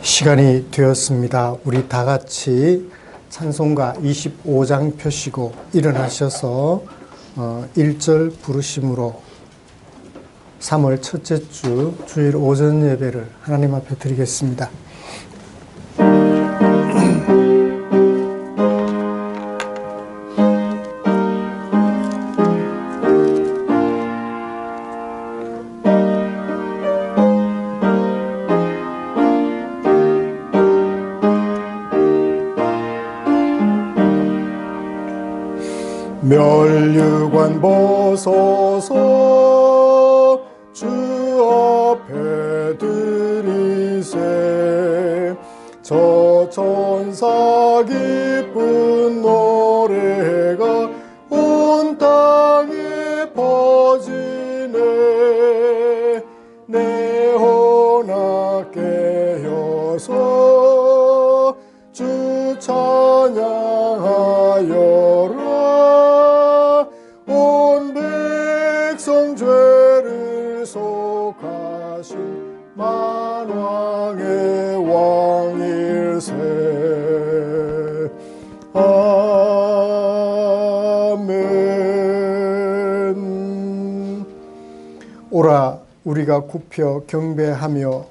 시간이 되었습니다. 우리 다 같이 찬송가 25장 펴시고 일어나셔서 1절 부르심으로 3월 첫째 주 주일 오전 예배를 하나님 앞에 드리겠습니다. 멸류관 벗어서 주 앞에 드리세. 저 천사 기쁜 노래가 온 땅에 퍼지네. 내 혼아 깨어서 주 찬양하여라. 온 백성 죄를 속하신 만왕의 왕일세. 아멘. 오라 우리가 굽혀 경배하며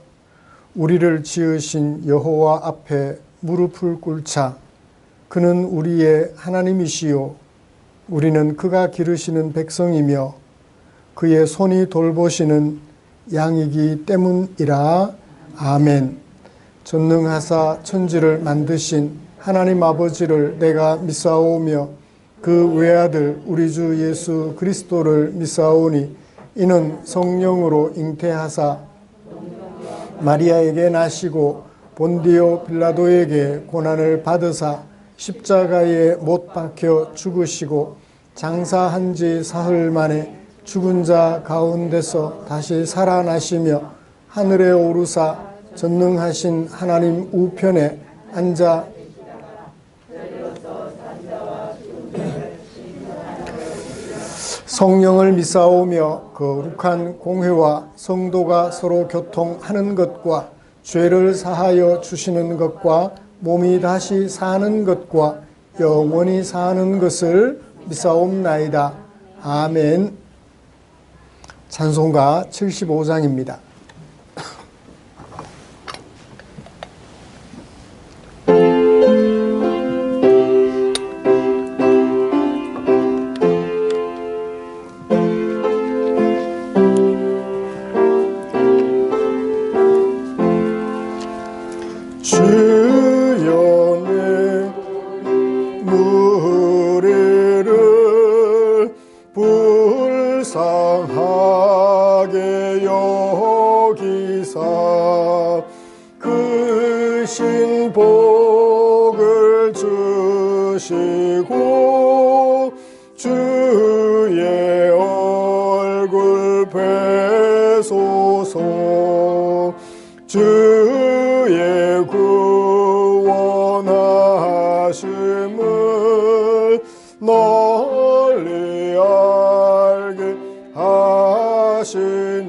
우리를 지으신 여호와 앞에 무릎을 꿇자. 그는 우리의 하나님이시요 우리는 그가 기르시는 백성이며 그의 손이 돌보시는 양이기 때문이라. 아멘. 전능하사 천지를 만드신 하나님 아버지를 내가 믿사오며 그 외아들 우리 주 예수 그리스도를 믿사오니 이는 성령으로 잉태하사 마리아에게 나시고 본디오 빌라도에게 고난을 받으사 십자가에 못 박혀 죽으시고 장사한 지 사흘 만에 죽은 자 가운데서 다시 살아나시며 하늘에 오르사 전능하신 하나님 우편에 앉아 성령을 믿사오며 거룩한 공회와 성도가 서로 교통하는 것과 죄를 사하여 주시는 것과 몸이 다시 사는 것과 영원히 사는 것을 믿사옵나이다. 아멘. 찬송가 75장입니다. 불쌍하게 여기사 그 신복을 주시고 주의 얼굴 뵈소서. 주의 구원하심을 널리 알게 하시니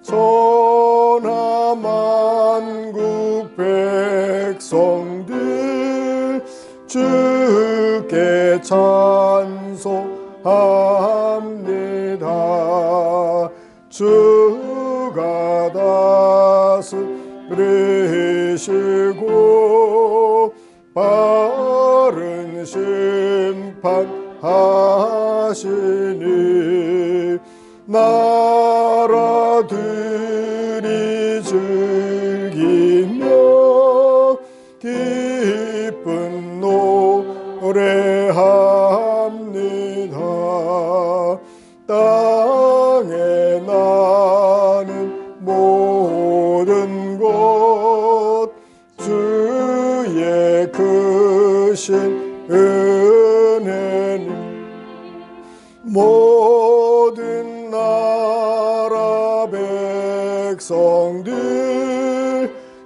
천하 만국 백성들 주께 찬송합니다. 주가 다스리시고 바른 심판하시니 나라들이 즐기며 기쁜 노래합니다. 땅에 나는 모든 곳 주의 크신 은혜는 모든 나라 백성들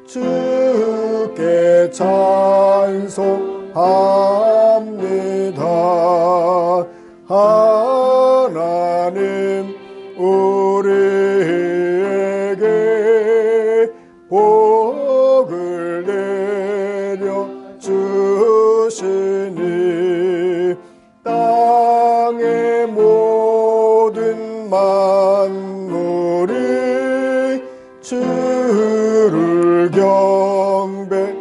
주께 찬송합니다. 하나님 우리에게 복을 내려 주시니 땅의 모든 만물이 주를 경배합니다.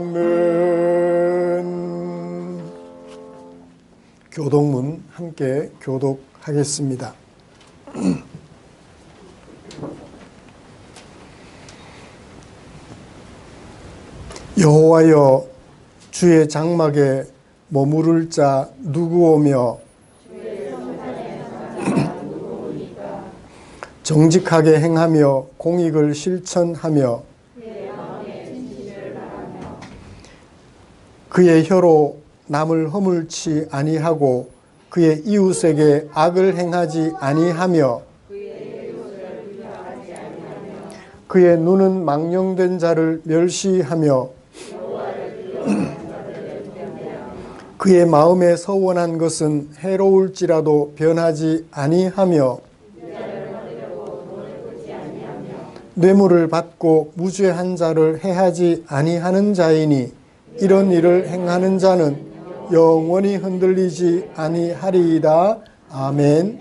아멘. 교독문 함께 교독하겠습니다. 여호와여, 주의 장막에 머무를 자 누구오며 정직하게 행하며 공익을 실천하며 그의 혀로 남을 허물치 아니하고 그의 이웃에게 악을 행하지 아니하며 그의 눈은 망령된 자를 멸시하며 그의 마음에 서원한 것은 해로울지라도 변하지 아니하며 뇌물을 받고 무죄한 자를 해하지 아니하는 자이니 이런 일을 행하는 자는 영원히 흔들리지 아니하리이다. 아멘.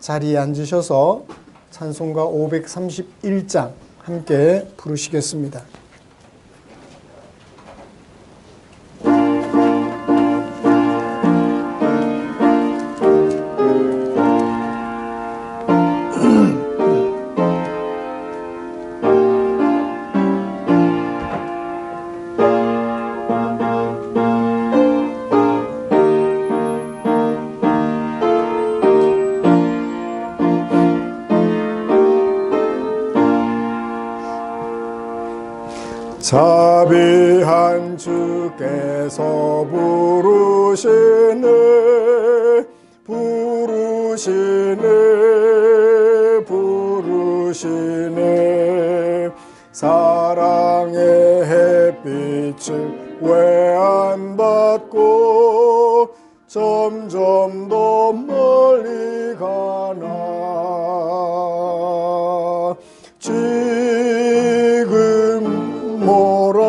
자리에 앉으셔서 찬송가 531장 함께 부르시겠습니다. 자비한 주께서 부르시네 사랑의 햇빛을 왜 안 받고 점점 더 멀리 가나 지금 오라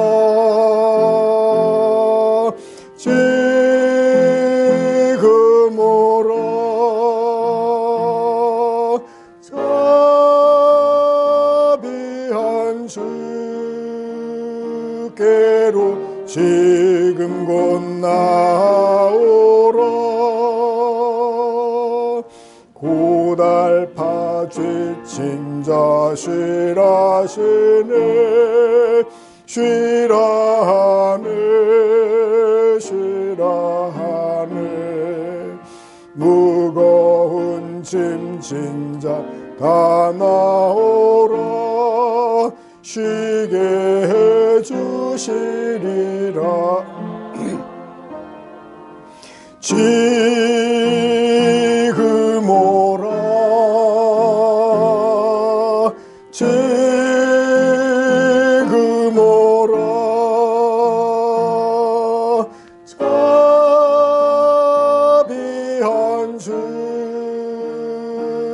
자비한 주께로 지금 곧 나오라 고달파 지친 자 쉬라 하네 무거운 짐진 자 다 나오라 쉬게 해주시리라 지금 오라 자비한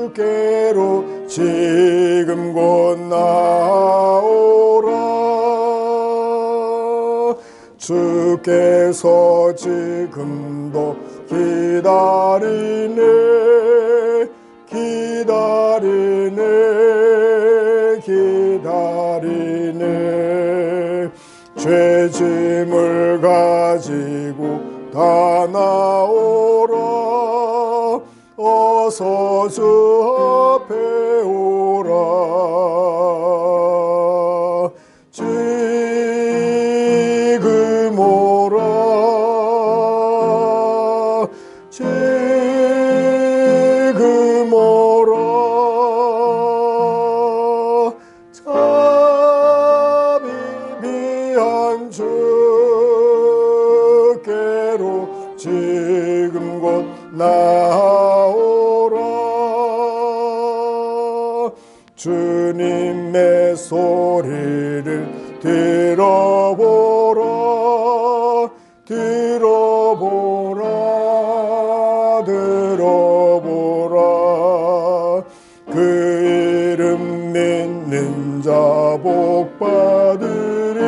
주께로 지금 곧 나오라 주께서 지금도 기다리네 죄짐을 가지고 다 나오라 어서 주 앞에 오라 지금 오라 지금 오라 자비한 주께로 지금 곧 나오라 주님의 소리를 들어보라 자 복 받으리.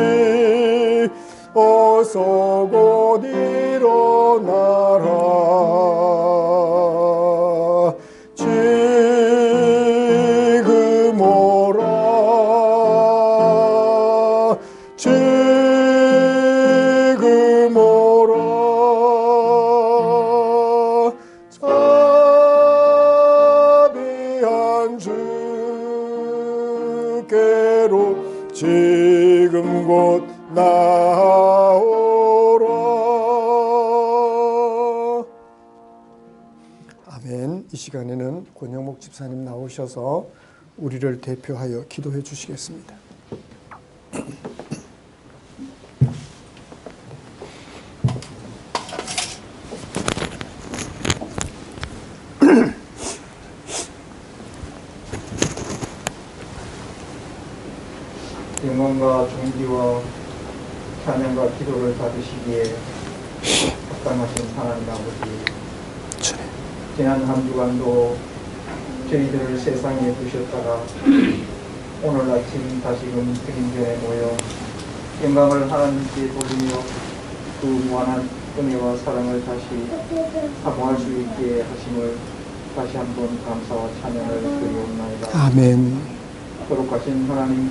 어서 곧 일어나라. 지금 오라. 지금 오라. 자비한 주께로 지금 곧 나오라. 아멘. 이 시간에는 권영목 집사님 나오셔서 우리를 대표하여 기도해 주시겠습니다. 영광과 존귀와 찬양과 기도를 받으시기에 합당하신 하나님 아버지, 지난 한 주간도 저희들을 세상에 두셨다가 오늘 아침 다시금 주님전에 모여 영광을 하나님께 돌리며 그 무한한 은혜와 사랑을 다시 사모할 수 있게 하심을 다시 한번 감사와 찬양을 드리옵나이다. 아멘. 거룩하신 하나님,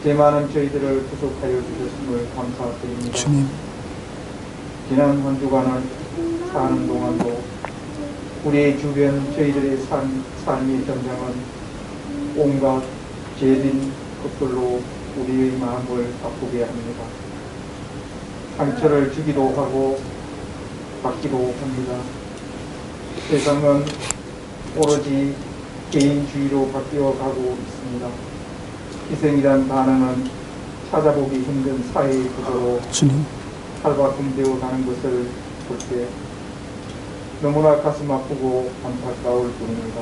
제 많은 저희들을 구속하여 주셨음을 감사드립니다. 주님. 지난 한 주간을 사는 동안도 우리의 주변 저희들의 삶의 전장은 온갖 죄진 것들로 우리의 마음을 아프게 합니다. 상처를 주기도 하고 받기도 합니다. 세상은 오로지 개인주의로 바뀌어 가고 있습니다. 희생이란 단어는 찾아보기 힘든 사회의 구조로 탈바꿈되어 가는 것을 볼 때 너무나 가슴 아프고 안타까울 뿐입니다.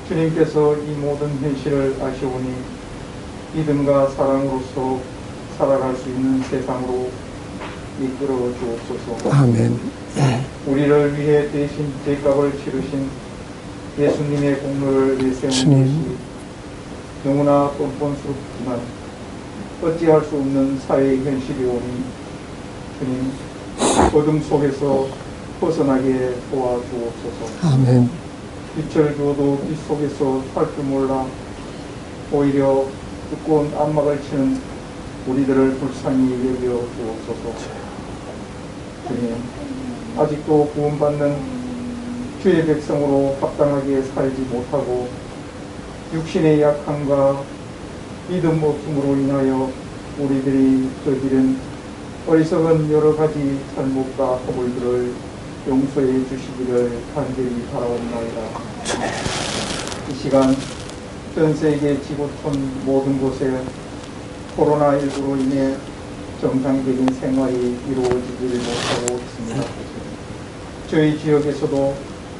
주님께서 이 모든 현실을 아시오니 믿음과 사랑으로서 살아갈 수 있는 세상으로 이끌어 주옵소서. 아멘. 우리를 위해 대신 죄값을 치르신 예수님의 공로를 내세우는 것이 너무나 뻔뻔스럽지만 어찌할 수 없는 사회의 현실이 오니 주님, 어둠 속에서 벗어나게 도와주옵소서. 아멘. 빛을 주어도 빛 속에서 살 줄 몰라 오히려 두꺼운 안막을 치는 우리들을 불쌍히 여겨 주옵소서. 주님, 아직도 구원받는 주의 백성으로 합당하게 살지 못하고 육신의 약함과 믿음 없음으로 인하여 우리들이 저지른 어리석은 여러 가지 잘못과 허물들을 용서해 주시기를 간절히 바라옵나이다. 이 시간 전 세계 지구촌 모든 곳에 코로나19로 인해 정상적인 생활이 이루어지지 못하고 있습니다. 저희 지역에서도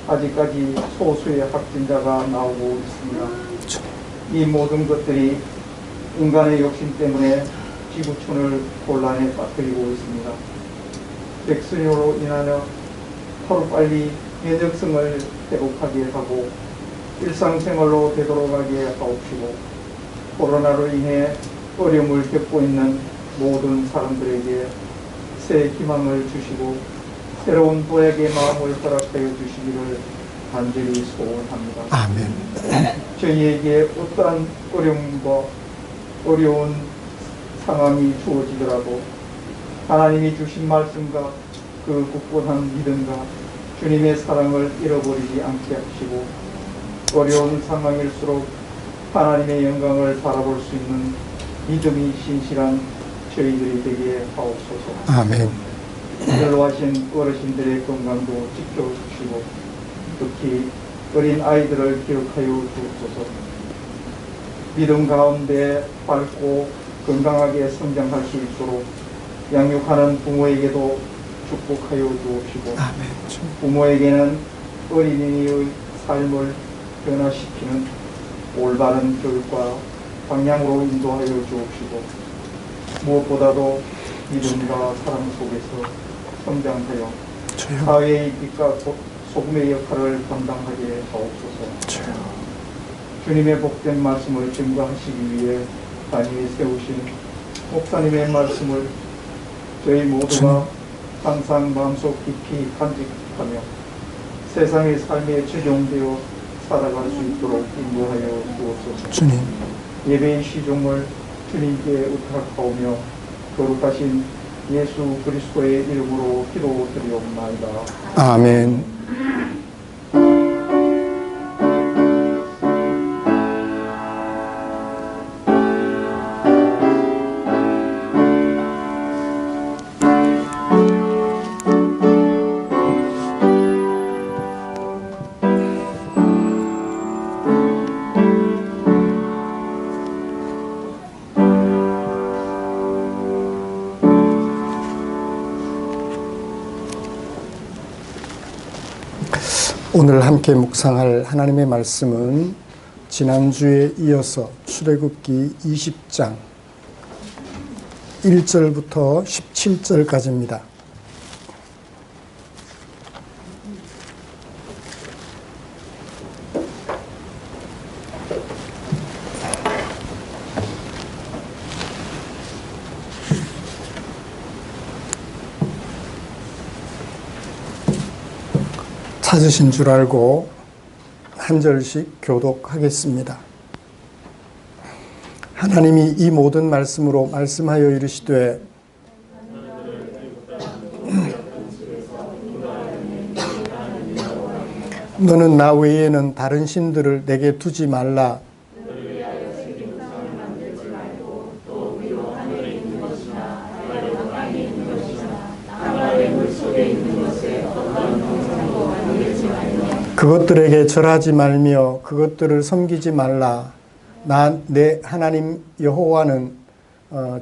아직까지 소수의 확진자가 나오고 있습니다. 이 모든 것들이 인간의 욕심 때문에 지구촌을 혼란에 빠뜨리고 있습니다. 백신으로 인하여 하루빨리 면역성을 회복하게 하고 일상생활로 되돌아가게 하옵시고, 코로나로 인해 어려움을 겪고 있는 모든 사람들에게 새 희망을 주시고 새로운 도약의 마음을 허락하여 주시기를 간절히 소원합니다. 아멘. 저희에게 어떠한 어려움과 어려운 상황이 주어지더라도 하나님이 주신 말씀과 그 굳건한 믿음과 주님의 사랑을 잃어버리지 않게 하시고 어려운 상황일수록 하나님의 영광을 바라볼 수 있는 믿음이 신실한 저희들이 되게 하옵소서. 아멘. 연로하신 어르신들의 건강도 지켜주시고 특히 어린 아이들을 기억하여 주옵소서. 믿음 가운데 밝고 건강하게 성장할 수 있도록 양육하는 부모에게도 축복하여 주옵시고, 아멘. 부모에게는 어린이의 삶을 변화시키는 올바른 교육과 방향으로 인도하여 주옵시고, 무엇보다도 믿음과 사랑 속에서 성장하여 사회의 빛과 소금의 역할을 감당하게 하옵소서. 주님의 복된 말씀을 증거하시기 위해 단위에 세우신 목사님의 말씀을 저희 모두가 항상 마음속 깊이 간직하며 세상의 삶에 적용되어 살아갈 수 있도록 인도하여 주옵소서. 주님, 예배의 시종을 주님께 의탁하오며 거룩하신 예수 그리스도의 이름으로 기도드리옵나이다. 아멘. 오늘 함께 묵상할 하나님의 말씀은 지난주에 이어서 출애굽기 20장 1절부터 17절까지입니다. 찾으신 줄 알고 한 절씩 교독하겠습니다. 하나님이 이 모든 말씀으로 말씀하여 이르시되 너는 나 외에는 다른 신들을 내게 두지 말라. 그것들에게 절하지 말며 그것들을 섬기지 말라. 내 하나님 여호와는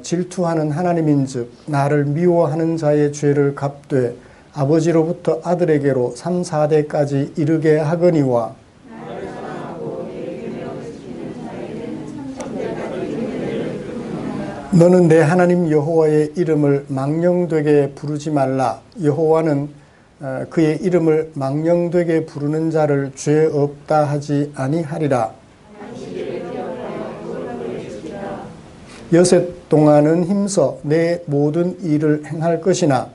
질투하는 하나님인즉 나를 미워하는 자의 죄를 갚되 아버지로부터 아들에게로 3, 4대까지 이르게 하거니와 너는 내 하나님 여호와의 이름을 망령되게 부르지 말라. 여호와는 그의 이름을 망령되게 부르는 자를 죄 없다 하지 아니하리라. 여섯 동안은 힘써 내 모든 일을 행할 것이나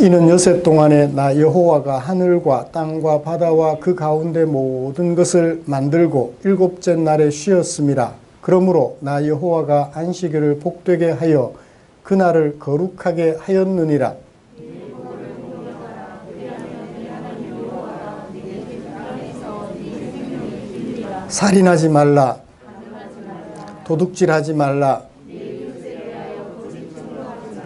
이는 여섯 동안에 나 여호와가 하늘과 땅과 바다와 그 가운데 모든 것을 만들고 일곱째 날에 쉬었음이라. 그러므로 나 여호와가 안식일을 복되게 하여 그날을 거룩하게 하였느니라. 살인하지 말라. 도둑질하지 말라.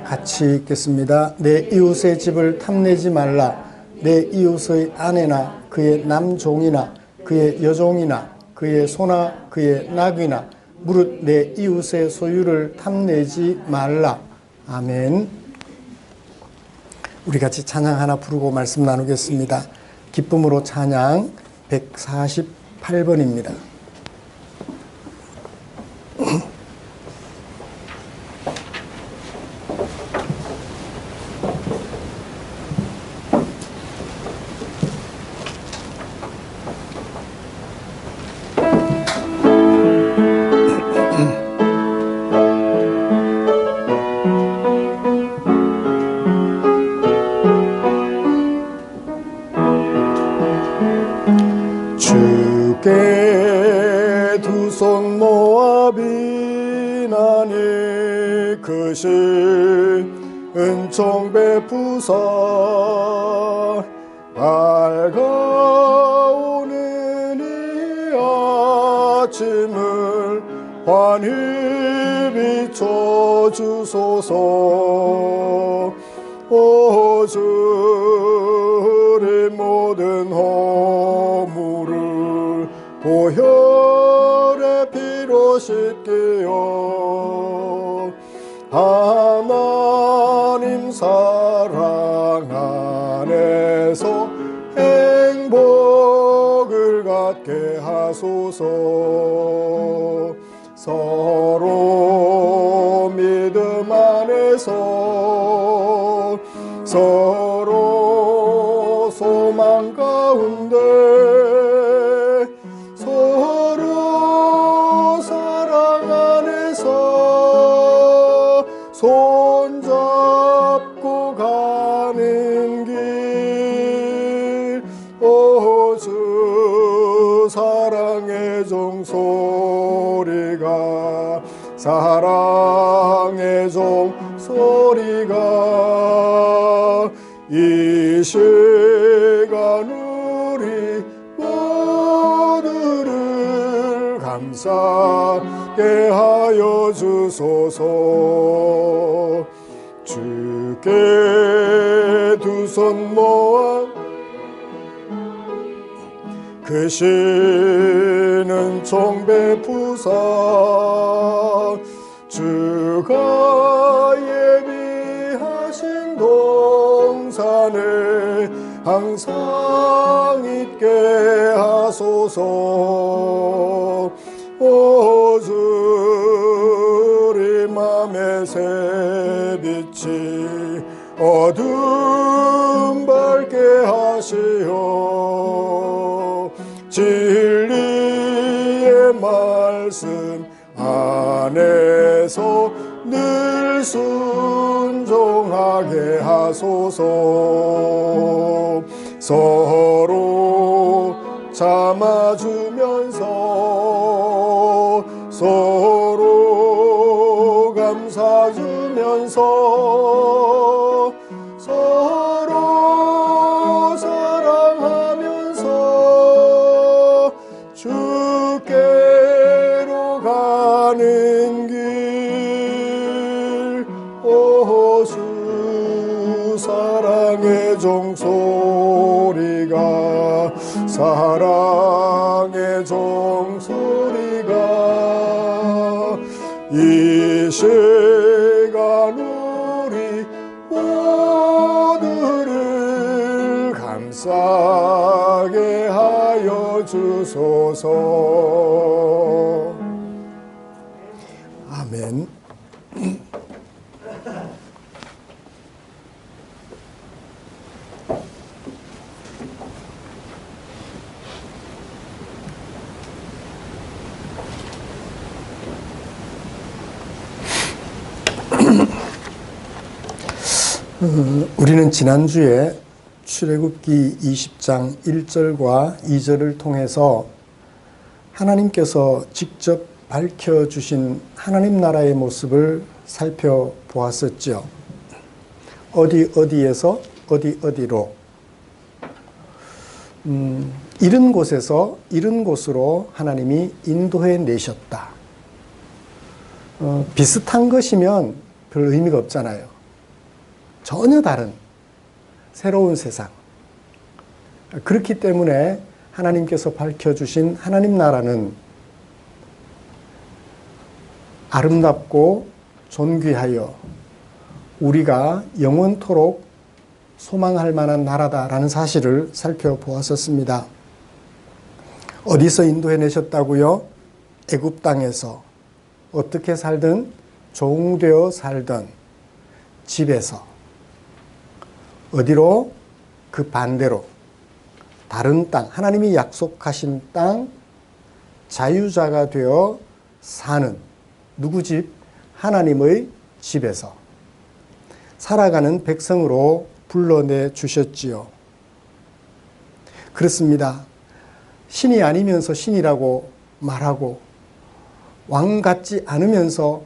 같이 읽겠습니다. 내 이웃의 집을 탐내지 말라. 내 이웃의 아내나 그의 남종이나 그의 여종이나 그의 소나 그의 낙이나 무릇 내 이웃의 소유를 탐내지 말라. 아멘. 우리 같이 찬양 하나 부르고 말씀 나누겠습니다. 기쁨으로 찬양 148번입니다. 주께 두 손 모아 비나니 크신 은총 베푸사 밝아오는 이 아침을 환히 비춰주소서. 오 주님 모든 허물을 보혈의 피로 씻기어 하나님 사랑 안에서 행복을 갖게 하소서. 서로 믿음 안에서 서로 소망 가운데 서로 사랑 안에서 손잡고 가는 길 오주 사랑의 종소리가 사랑의 종소리가 이 시간 우리 모두를 감사하게 하여 주소서. 주께 두 손 모아 크시는 총 베푸사 주가 예비하신 동산에 항상 있게 하소서. 오주 우리 맘의 새빛이 어둠 밝게 하시어 진리의 말씀 안에서 늘 순종하게 하소서. 서로 참아주면서 서로 감사주면서 서로 사랑하면서 주께로 가는 길 오주 사랑의 종소리가 사랑의 종소리가 이 시간 우리 모두를 감사하게 하여 주소서. 아멘. 우리는 지난주에 출애굽기 20장 1절과 2절을 통해서 하나님께서 직접 밝혀주신 하나님 나라의 모습을 살펴보았었죠. 어디에서 어디로 이른 곳에서 이른 곳으로 하나님이 인도해 내셨다. 비슷한 것이면 별 의미가 없잖아요. 전혀 다른 새로운 세상. 그렇기 때문에 하나님께서 밝혀주신 하나님 나라는 아름답고 존귀하여 우리가 영원토록 소망할 만한 나라다라는 사실을 살펴보았었습니다. 어디서 인도해내셨다고요? 애굽 땅에서 어떻게 살든 종되어 살던 집에서 어디로? 그 반대로 다른 땅, 하나님이 약속하신 땅, 자유자가 되어 사는 누구 집? 하나님의 집에서 살아가는 백성으로 불러내 주셨지요. 그렇습니다. 신이 아니면서 신이라고 말하고 왕 같지 않으면서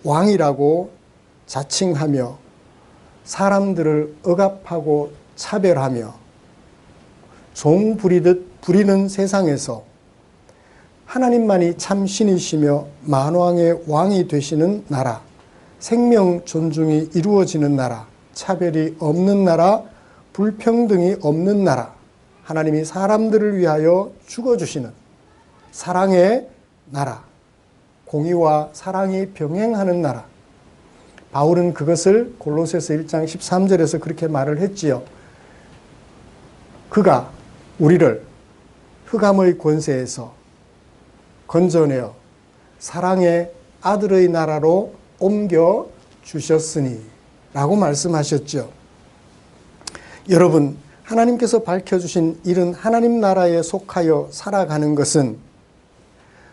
왕이라고 자칭하며 사람들을 억압하고 차별하며 종 부리듯 부리는 세상에서 하나님만이 참 신이시며 만왕의 왕이 되시는 나라, 생명 존중이 이루어지는 나라, 차별이 없는 나라, 불평등이 없는 나라, 하나님이 사람들을 위하여 죽어주시는 사랑의 나라, 공의와 사랑이 병행하는 나라. 바울은 그것을 골로새서 1장 13절에서 그렇게 말을 했지요. 그가 우리를 흑암의 권세에서 건져내어 사랑의 아들의 나라로 옮겨 주셨으니 라고 말씀하셨죠. 여러분, 하나님께서 밝혀주신 이런 하나님 나라에 속하여 살아가는 것은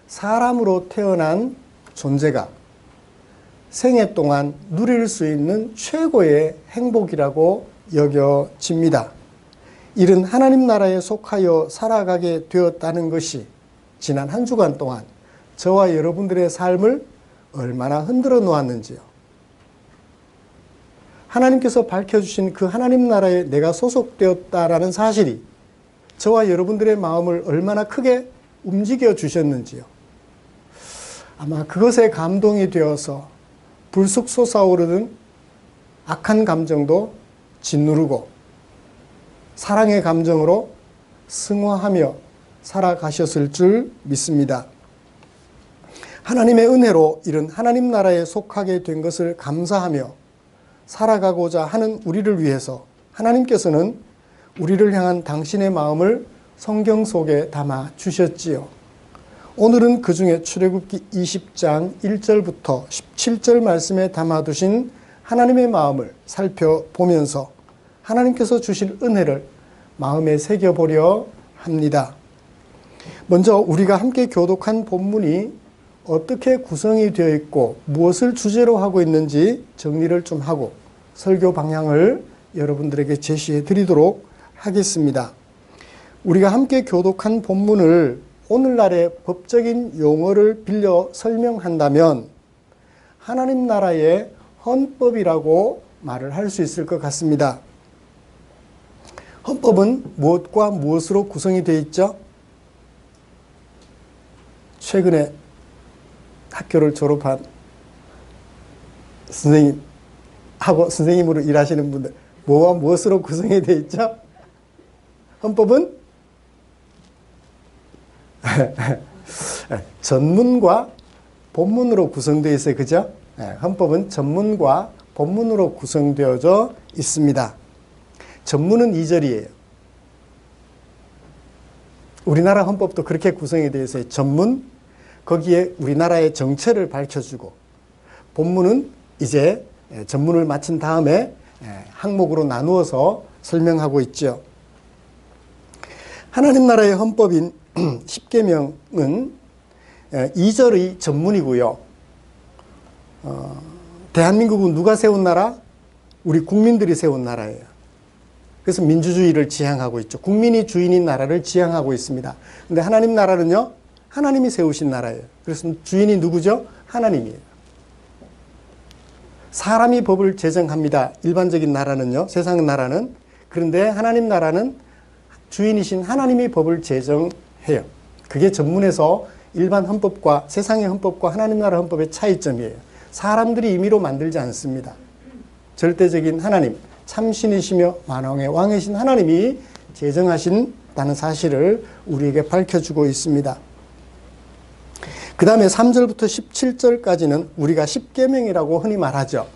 사람으로 태어난 존재가 생애 동안 누릴 수 있는 최고의 행복이라고 여겨집니다. 이런 하나님 나라에 속하여 살아가게 되었다는 것이 지난 한 주간 동안 저와 여러분들의 삶을 얼마나 흔들어 놓았는지요. 하나님께서 밝혀주신 그 하나님 나라에 내가 소속되었다라는 사실이 저와 여러분들의 마음을 얼마나 크게 움직여 주셨는지요. 아마 그것에 감동이 되어서 불쑥 솟아오르는 악한 감정도 짓누르고 사랑의 감정으로 승화하며 살아가셨을 줄 믿습니다. 하나님의 은혜로 이런 하나님 나라에 속하게 된 것을 감사하며 살아가고자 하는 우리를 위해서 하나님께서는 우리를 향한 당신의 마음을 성경 속에 담아 주셨지요. 오늘은 그 중에 출애굽기 20장 1절부터 17절 말씀에 담아두신 하나님의 마음을 살펴보면서 하나님께서 주실 은혜를 마음에 새겨보려 합니다. 먼저 우리가 함께 교독한 본문이 어떻게 구성이 되어 있고 무엇을 주제로 하고 있는지 정리를 좀 하고 설교 방향을 여러분들에게 제시해 드리도록 하겠습니다. 우리가 함께 교독한 본문을 오늘날의 법적인 용어를 빌려 설명한다면 하나님 나라의 헌법이라고 말을 할 수 있을 것 같습니다. 헌법은 무엇과 무엇으로 구성이 되어 있죠? 최근에 학교를 졸업한 선생님하고 선생님으로 일하시는 분들, 뭐와 무엇으로 구성이 되어 있죠? 헌법은 전문과 본문으로 구성되어 있어요. 그죠? 헌법은 전문과 본문으로 구성되어져 있습니다. 전문은 2절이에요. 우리나라 헌법도 그렇게 구성이 되어 있어요. 전문, 거기에 우리나라의 정체를 밝혀주고, 본문은 이제 전문을 마친 다음에 항목으로 나누어서 설명하고 있죠. 하나님 나라의 헌법인 10계명은 2절의 전문이고요. 대한민국은 누가 세운 나라? 우리 국민들이 세운 나라예요. 그래서 민주주의를 지향하고 있죠. 국민이 주인인 나라를 지향하고 있습니다. 근데 하나님 나라는요, 하나님이 세우신 나라예요. 그래서 주인이 누구죠? 하나님이에요. 사람이 법을 제정합니다. 일반적인 나라는요, 세상 나라는. 그런데 하나님 나라는 주인이신 하나님이 법을 제정해요. 그게 전문에서 일반 헌법과 세상의 헌법과 하나님 나라 헌법의 차이점이에요. 사람들이 임의로 만들지 않습니다. 절대적인 하나님, 참신이시며 만왕의 왕이신 하나님이 제정하신다는 사실을 우리에게 밝혀주고 있습니다. 그 다음에 3절부터 17절까지는 우리가 10계명이라고 흔히 말하죠.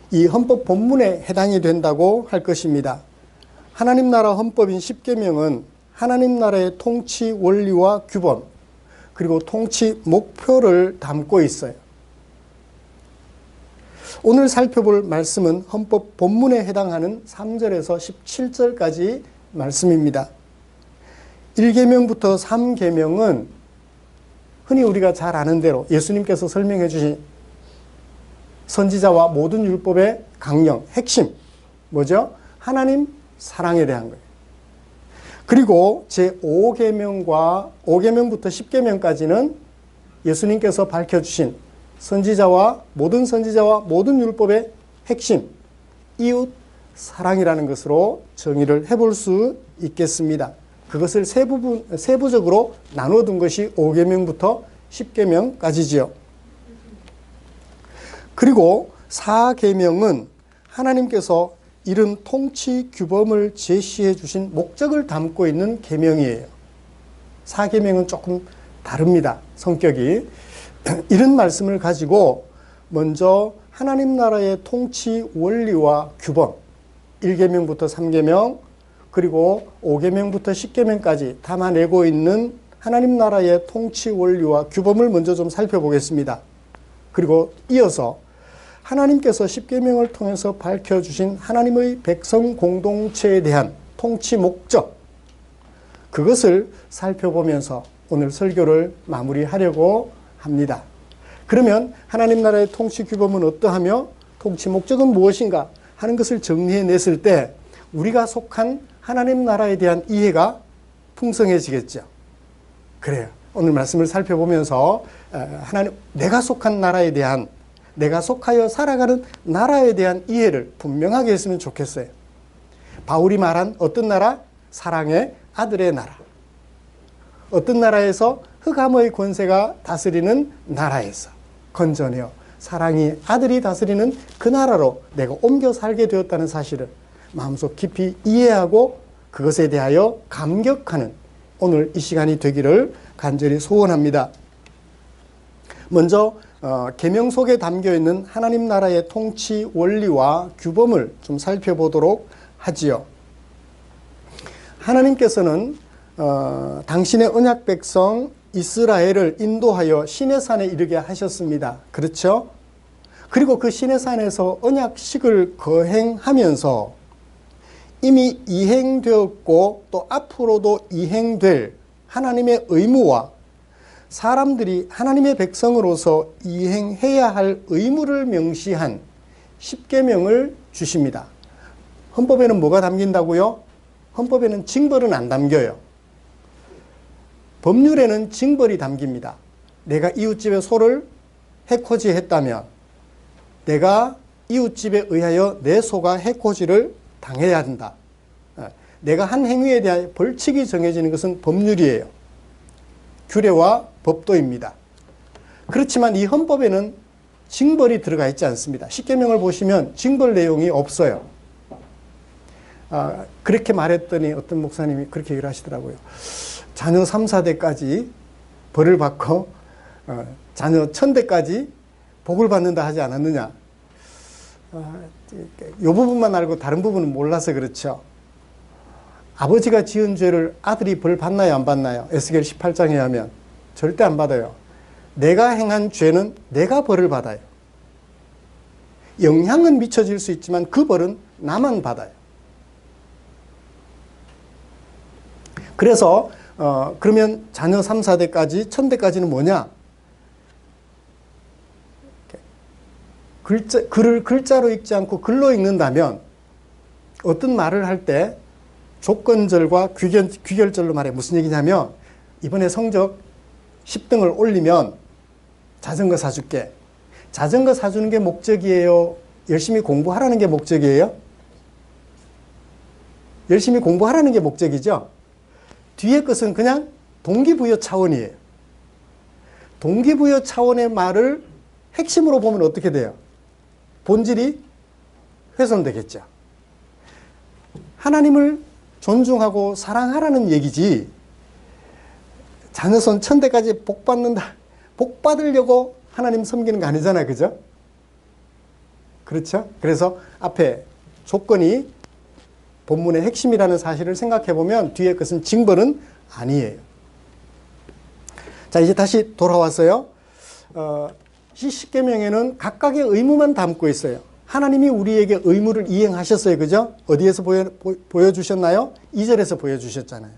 이 헌법 본문에 해당이 된다고 할 것입니다. 하나님 나라 헌법인 10계명은 하나님 나라의 통치 원리와 규범, 그리고 통치 목표를 담고 있어요. 오늘 살펴볼 말씀은 헌법 본문에 해당하는 3절에서 17절까지 말씀입니다. 1계명부터 3계명은 흔히 우리가 잘 아는 대로 예수님께서 설명해 주신 선지자와 모든 율법의 강령, 핵심, 뭐죠? 하나님 사랑에 대한 거예요. 그리고 제5계명과 5계명부터 10계명까지는 예수님께서 밝혀주신 선지자와 모든 율법의 핵심, 이웃 사랑이라는 것으로 정의를 해볼 수 있겠습니다. 그것을 세부적으로 나눠둔 것이 5계명부터 10계명까지지요. 그리고 4계명은 하나님께서 이런 통치 규범을 제시해 주신 목적을 담고 있는 계명이에요. 4계명은 조금 다릅니다. 성격이. 이런 말씀을 가지고 먼저 하나님 나라의 통치 원리와 규범, 1계명부터 3계명, 그리고 5계명부터 10계명까지 담아내고 있는 하나님 나라의 통치 원리와 규범을 먼저 좀 살펴보겠습니다. 그리고 이어서 하나님께서 십계명을 통해서 밝혀주신 하나님의 백성 공동체에 대한 통치 목적, 그것을 살펴보면서 오늘 설교를 마무리하려고 합니다. 그러면 하나님 나라의 통치 규범은 어떠하며 통치 목적은 무엇인가 하는 것을 정리해냈을 때 우리가 속한 하나님 나라에 대한 이해가 풍성해지겠죠. 그래요. 오늘 말씀을 살펴보면서 내가 속한 나라에 대한, 내가 속하여 살아가는 나라에 대한 이해를 분명하게 했으면 좋겠어요. 바울이 말한 어떤 나라? 사랑의 아들의 나라. 어떤 나라에서 흑암의 권세가 다스리는 나라에서 건져내어 사랑이 아들이 다스리는 그 나라로 내가 옮겨 살게 되었다는 사실을 마음속 깊이 이해하고 그것에 대하여 감격하는 오늘 이 시간이 되기를 간절히 소원합니다. 먼저 계명 속에 담겨있는 하나님 나라의 통치 원리와 규범을 좀 살펴보도록 하지요. 하나님께서는 당신의 언약 백성 이스라엘을 인도하여 시내산에 이르게 하셨습니다. 그렇죠? 그리고 그 시내산에서 언약식을 거행하면서 이미 이행되었고 또 앞으로도 이행될 하나님의 의무와 사람들이 하나님의 백성으로서 이행해야 할 의무를 명시한 십계명을 주십니다. 헌법에는 뭐가 담긴다고요? 헌법에는 징벌은 안 담겨요. 법률에는 징벌이 담깁니다. 내가 이웃집의 소를 해코지했다면 내가 이웃집에 의하여 내 소가 해코지를 당해야 한다. 내가 한 행위에 대한 벌칙이 정해지는 것은 법률이에요. 규례와 법도입니다. 그렇지만 이 헌법에는 징벌이 들어가 있지 않습니다. 십계명을 보시면 징벌 내용이 없어요. 그렇게 말했더니 어떤 목사님이 그렇게 얘기를 하시더라고요. 자녀 3, 4대까지 벌을 받고 자녀 1000대까지 복을 받는다 하지 않았느냐. 이 부분만 알고 다른 부분은 몰라서 그렇죠. 아버지가 지은 죄를 아들이 벌 받나요, 안 받나요? 에스겔 18장에 하면 절대 안 받아요. 내가 행한 죄는 내가 벌을 받아요. 영향은 미쳐질 수 있지만 그 벌은 나만 받아요. 그래서 그러면 자녀 3, 4대까지 1000대까지는 뭐냐? 글을 글자로 읽지 않고 글로 읽는다면 어떤 말을 할 때 조건절과 귀결절로 말해. 무슨 얘기냐면 이번에 성적 10등을 올리면 자전거 사줄게. 자전거 사주는 게 목적이에요? 열심히 공부하라는 게 목적이에요? 열심히 공부하라는 게 목적이죠? 뒤에 것은 그냥 동기부여 차원이에요. 동기부여 차원의 말을 핵심으로 보면 어떻게 돼요? 본질이 훼손되겠죠. 하나님을 존중하고 사랑하라는 얘기지 자녀손 1000대까지 복 받는다. 복 받으려고 하나님 섬기는 거 아니잖아요. 그죠? 그렇죠? 그래서 앞에 조건이 본문의 핵심이라는 사실을 생각해 보면 뒤에 것은 징벌은 아니에요. 자, 이제 다시 돌아왔어요. 이 십계명에는 각각의 의무만 담고 있어요. 하나님이 우리에게 의무를 이행하셨어요. 그죠? 어디에서 보여주셨나요? 2절에서 보여주셨잖아요.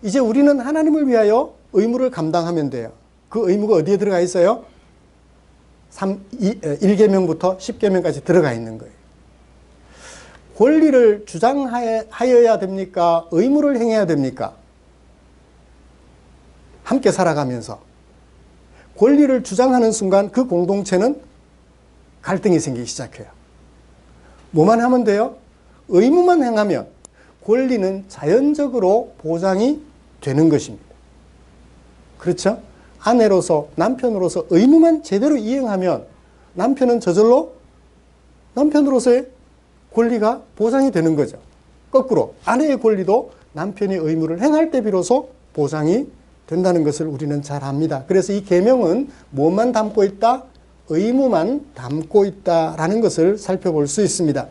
이제 우리는 하나님을 위하여 의무를 감당하면 돼요. 그 의무가 어디에 들어가 있어요? 1계명부터 10계명까지 들어가 있는 거예요. 권리를 주장하여야 됩니까? 의무를 행해야 됩니까? 함께 살아가면서 권리를 주장하는 순간 그 공동체는 갈등이 생기기 시작해요. 뭐만 하면 돼요? 의무만 행하면 권리는 자연적으로 보장이 되는 것입니다. 그렇죠? 아내로서 남편으로서 의무만 제대로 이행하면 남편은 저절로 남편으로서의 권리가 보장이 되는 거죠. 거꾸로 아내의 권리도 남편의 의무를 행할 때 비로소 보장이 된다는 것을 우리는 잘 압니다. 그래서 이 계명은 무엇만 담고 있다? 의무만 담고 있다라는 것을 살펴볼 수 있습니다.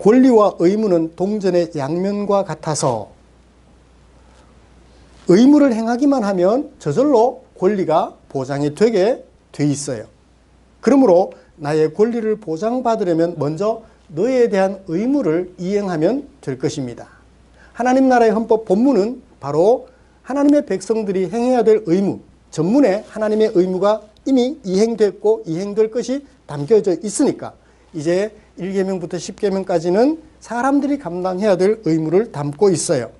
권리와 의무는 동전의 양면과 같아서 의무를 행하기만 하면 저절로 권리가 보장이 되게 돼 있어요. 그러므로 나의 권리를 보장받으려면 먼저 너에 대한 의무를 이행하면 될 것입니다. 하나님 나라의 헌법 본문은 바로 하나님의 백성들이 행해야 될 의무, 전문에 하나님의 의무가 이미 이행됐고 이행될 것이 담겨져 있으니까 이제 1계명부터 10계명까지는 사람들이 감당해야 될 의무를 담고 있어요.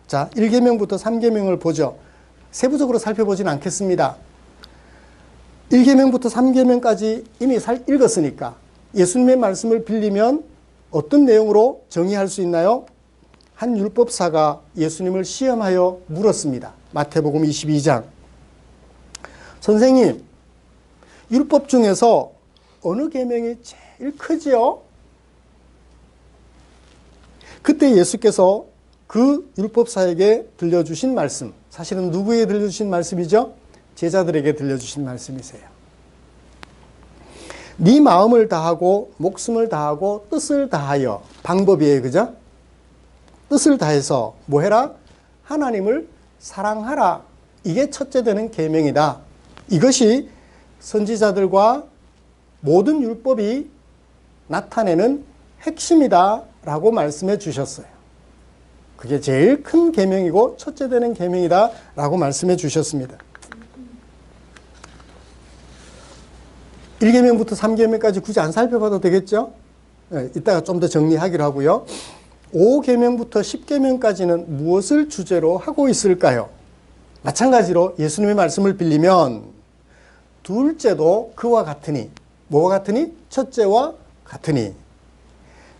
자, 1계명부터 3계명을 보죠. 세부적으로 살펴보진 않겠습니다. 1계명부터 3계명까지 이미 읽었으니까 예수님의 말씀을 빌리면 어떤 내용으로 정의할 수 있나요? 한 율법사가 예수님을 시험하여 물었습니다. 마태복음 22장. 선생님, 율법 중에서 어느 계명이 제일 크지요? 그때 예수께서 그 율법사에게 들려주신 말씀, 사실은 누구에게 들려주신 말씀이죠? 제자들에게 들려주신 말씀이세요. 네 마음을 다하고 목숨을 다하고 뜻을 다하여, 방법이에요, 그죠? 뜻을 다해서 뭐 해라? 하나님을 사랑하라. 이게 첫째 되는 계명이다. 이것이 선지자들과 모든 율법이 나타내는 핵심이다 라고 말씀해 주셨어요. 그게 제일 큰 계명이고 첫째 되는 계명이다 라고 말씀해 주셨습니다. 1계명부터 3계명까지 굳이 안 살펴봐도 되겠죠? 네, 이따가 좀 더 정리하기로 하고요. 5계명부터 10계명까지는 무엇을 주제로 하고 있을까요? 마찬가지로 예수님의 말씀을 빌리면 둘째도 그와 같으니, 뭐와 같으니? 첫째와 같으니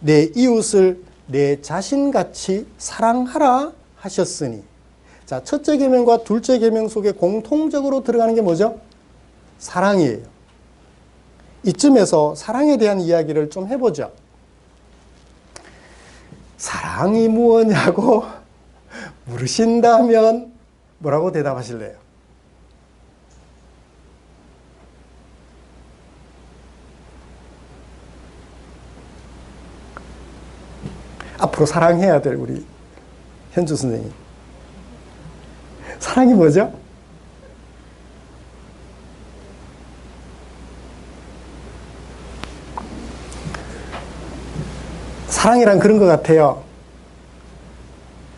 내 이웃을 내 자신같이 사랑하라 하셨으니. 자, 첫째 계명과 둘째 계명 속에 공통적으로 들어가는 게 뭐죠? 사랑이에요. 이쯤에서 사랑에 대한 이야기를 좀 해보죠. 사랑이 무엇냐고 물으신다면 뭐라고 대답하실래요? 앞으로 사랑해야 될 우리 현주 선생님. 사랑이 뭐죠? 사랑이란 그런 것 같아요.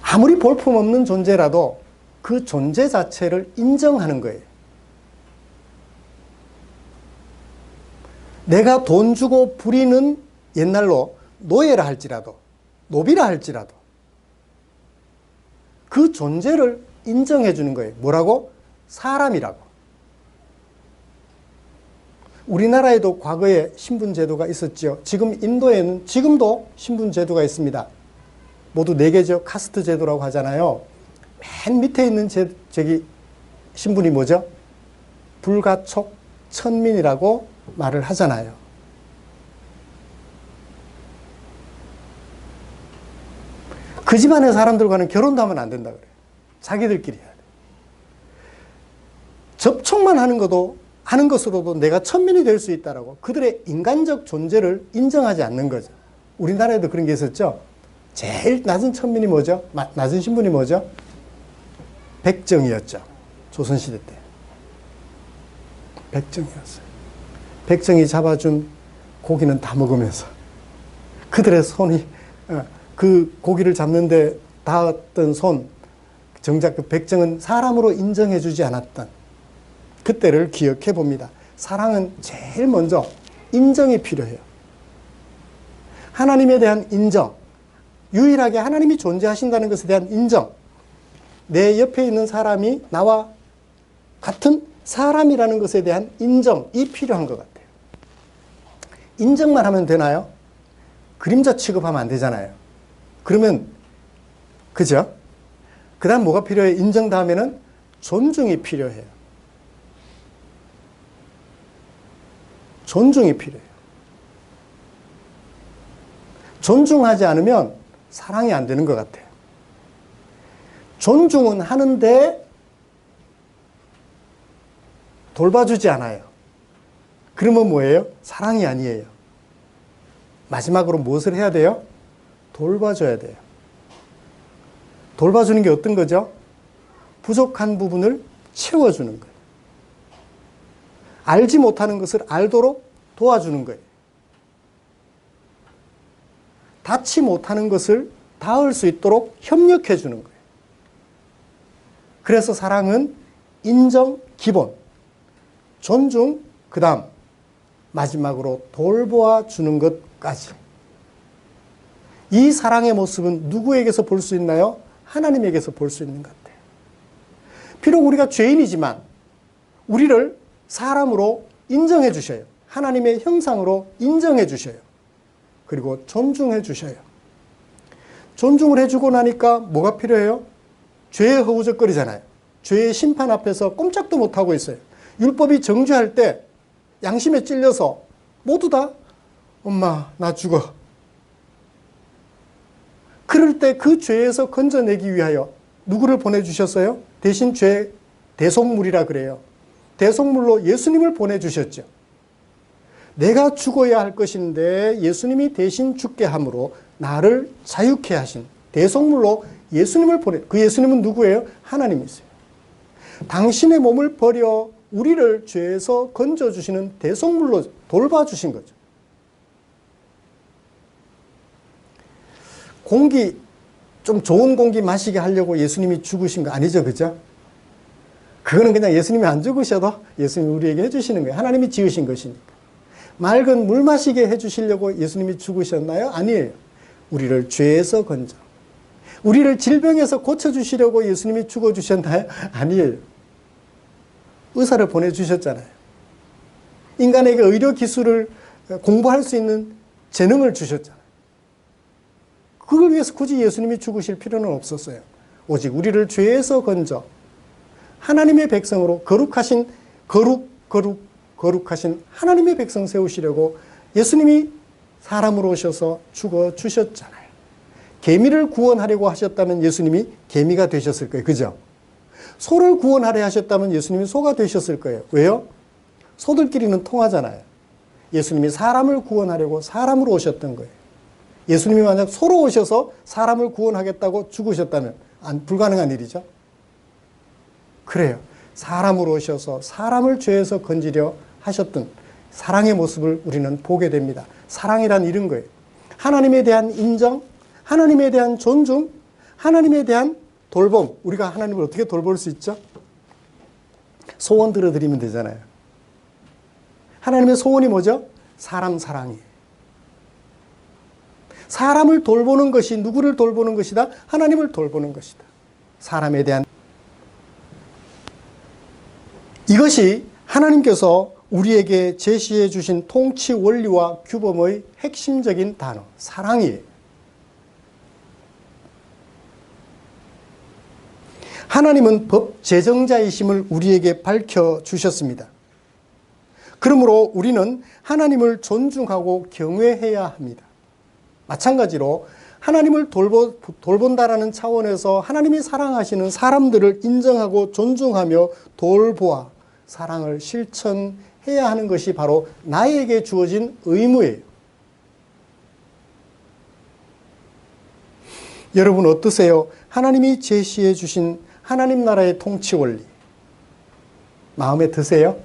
아무리 볼품없는 존재라도 그 존재 자체를 인정하는 거예요. 내가 돈 주고 부리는 옛날로 노예라 할지라도, 노비라 할지라도 그 존재를 인정해 주는 거예요. 뭐라고? 사람이라고. 우리나라에도 과거에 신분제도가 있었죠. 지금 인도에는 지금도 신분제도가 있습니다. 모두 4개죠. 카스트 제도라고 하잖아요. 맨 밑에 있는 저기 신분이 뭐죠? 불가촉 천민이라고 말을 하잖아요. 그 집안의 사람들과는 결혼도 하면 안 된다 그래요. 자기들끼리 해야 돼. 접촉만 하는 것으로도 내가 천민이 될 수 있다라고 그들의 인간적 존재를 인정하지 않는 거죠. 우리나라에도 그런 게 있었죠. 제일 낮은 천민이 뭐죠? 낮은 신분이 뭐죠? 백정이었죠. 조선시대 때. 백정이었어요. 백정이 잡아준 고기는 다 먹으면서 그들의 손이 그 고기를 잡는데 닿았던 손, 정작 그 백정은 사람으로 인정해 주지 않았던 그때를 기억해 봅니다. 사랑은 제일 먼저 인정이 필요해요. 하나님에 대한 인정, 유일하게 하나님이 존재하신다는 것에 대한 인정, 내 옆에 있는 사람이 나와 같은 사람이라는 것에 대한 인정이 필요한 것 같아요. 인정만 하면 되나요? 그림자 취급하면 안 되잖아요. 그러면 그죠? 그 다음 뭐가 필요해요? 인정 다음에는 존중이 필요해요. 존중이 필요해요. 존중하지 않으면 사랑이 안 되는 것 같아요. 존중은 하는데 돌봐주지 않아요. 그러면 뭐예요? 사랑이 아니에요. 마지막으로 무엇을 해야 돼요? 돌봐줘야 돼요. 돌봐주는 게 어떤 거죠? 부족한 부분을 채워주는 거예요. 알지 못하는 것을 알도록 도와주는 거예요. 닿지 못하는 것을 닿을 수 있도록 협력해 주는 거예요. 그래서 사랑은 인정, 기본, 존중, 그 다음 마지막으로 돌보아 주는 것까지. 이 사랑의 모습은 누구에게서 볼 수 있나요? 하나님에게서 볼 수 있는 것 같아요. 비록 우리가 죄인이지만 우리를 사람으로 인정해 주셔요. 하나님의 형상으로 인정해 주셔요. 그리고 존중해 주셔요. 존중을 해주고 나니까 뭐가 필요해요? 죄에 허우적거리잖아요. 죄의 심판 앞에서 꼼짝도 못하고 있어요. 율법이 정죄할 때 양심에 찔려서 모두 다 엄마 나 죽어. 그럴 때 그 죄에서 건져내기 위하여 누구를 보내주셨어요? 대신 죄 대속물이라 그래요. 대속물로 예수님을 보내주셨죠. 내가 죽어야 할 것인데 예수님이 대신 죽게 함으로 나를 자유케 하신 대속물로 예수님을 그 예수님은 누구예요? 하나님이세요. 당신의 몸을 버려 우리를 죄에서 건져주시는 대속물로 돌봐주신 거죠. 공기, 좀 좋은 공기 마시게 하려고 예수님이 죽으신 거 아니죠, 그죠? 그거는 그냥 예수님이 안 죽으셔도 예수님이 우리에게 해주시는 거예요. 하나님이 지으신 것이니까. 맑은 물 마시게 해주시려고 예수님이 죽으셨나요? 아니에요. 우리를 죄에서 건져, 우리를 질병에서 고쳐주시려고 예수님이 죽어주셨나요? 아니에요. 의사를 보내주셨잖아요. 인간에게 의료 기술을 공부할 수 있는 재능을 주셨잖아요. 그걸 위해서 굳이 예수님이 죽으실 필요는 없었어요. 오직 우리를 죄에서 건져 하나님의 백성으로 거룩하신 거룩하신 하나님의 백성 세우시려고 예수님이 사람으로 오셔서 죽어주셨잖아요. 개미를 구원하려고 하셨다면 예수님이 개미가 되셨을 거예요. 그죠? 소를 구원하려 하셨다면 예수님이 소가 되셨을 거예요. 왜요? 소들끼리는 통하잖아요. 예수님이 사람을 구원하려고 사람으로 오셨던 거예요. 예수님이 만약 소로 오셔서 사람을 구원하겠다고 죽으셨다면 불가능한 일이죠. 그래요. 사람으로 오셔서 사람을 죄에서 건지려 하셨던 사랑의 모습을 우리는 보게 됩니다. 사랑이란 이런 거예요. 하나님에 대한 인정, 하나님에 대한 존중, 하나님에 대한 돌봄. 우리가 하나님을 어떻게 돌볼 수 있죠? 소원 들어드리면 되잖아요. 하나님의 소원이 뭐죠? 사람 사랑이에요. 사람을 돌보는 것이 누구를 돌보는 것이다? 하나님을 돌보는 것이다. 사람에 대한 이것이 하나님께서 우리에게 제시해 주신 통치 원리와 규범의 핵심적인 단어, 사랑이에요. 하나님은 법 제정자이심을 우리에게 밝혀주셨습니다. 그러므로 우리는 하나님을 존중하고 경외해야 합니다. 마찬가지로 하나님을 돌본다라는 차원에서 하나님이 사랑하시는 사람들을 인정하고 존중하며 돌보아 사랑을 실천해야 하는 것이 바로 나에게 주어진 의무예요. 여러분 어떠세요? 하나님이 제시해 주신 하나님 나라의 통치 원리 마음에 드세요?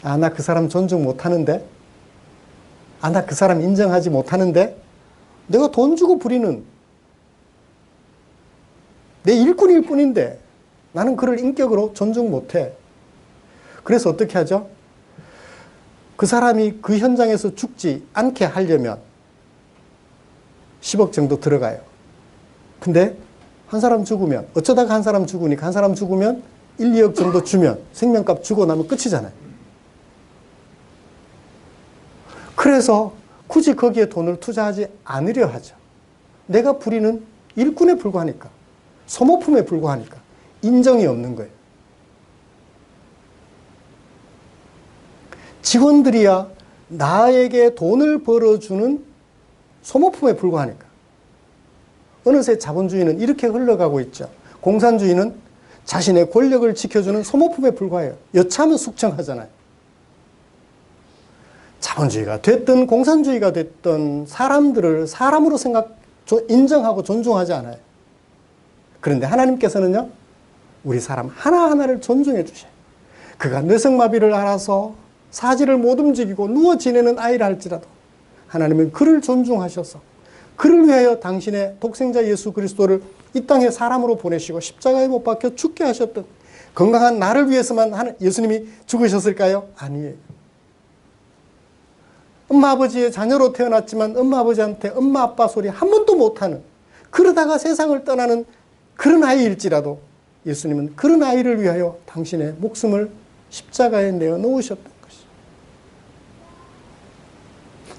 아, 나 그 사람 존중 못하는데? 아, 나 그 사람 인정하지 못하는데? 내가 돈 주고 부리는 내 일꾼일 뿐인데 나는 그를 인격으로 존중 못해. 그래서 어떻게 하죠? 그 사람이 그 현장에서 죽지 않게 하려면 10억 정도 들어가요. 근데 한 사람 죽으면 어쩌다가 한 사람 죽으니까 한 사람 죽으면 1, 2억 정도 주면 생명값 주고 나면 끝이잖아요. 그래서 굳이 거기에 돈을 투자하지 않으려 하죠. 내가 부리는 일꾼에 불과하니까, 소모품에 불과하니까 인정이 없는 거예요. 직원들이야 나에게 돈을 벌어주는 소모품에 불과하니까. 어느새 자본주의는 이렇게 흘러가고 있죠. 공산주의는 자신의 권력을 지켜주는 소모품에 불과해요. 여차하면 숙청하잖아요. 자본주의가 됐든 공산주의가 됐든 사람들을 사람으로 인정하고 존중하지 않아요. 그런데 하나님께서는요, 우리 사람 하나하나를 존중해 주셔요. 그가 뇌성마비를 알아서 사지를 못 움직이고 누워 지내는 아이를 할지라도 하나님은 그를 존중하셔서 그를 위하여 당신의 독생자 예수 그리스도를 이 땅에 사람으로 보내시고 십자가에 못 박혀 죽게 하셨던 건강한 나를 위해서만 예수님이 죽으셨을까요? 아니에요. 엄마 아버지의 자녀로 태어났지만 엄마 아버지한테 엄마 아빠 소리 한 번도 못하는, 그러다가 세상을 떠나는 그런 아이일지라도 예수님은 그런 아이를 위하여 당신의 목숨을 십자가에 내어 놓으셨던 것이죠.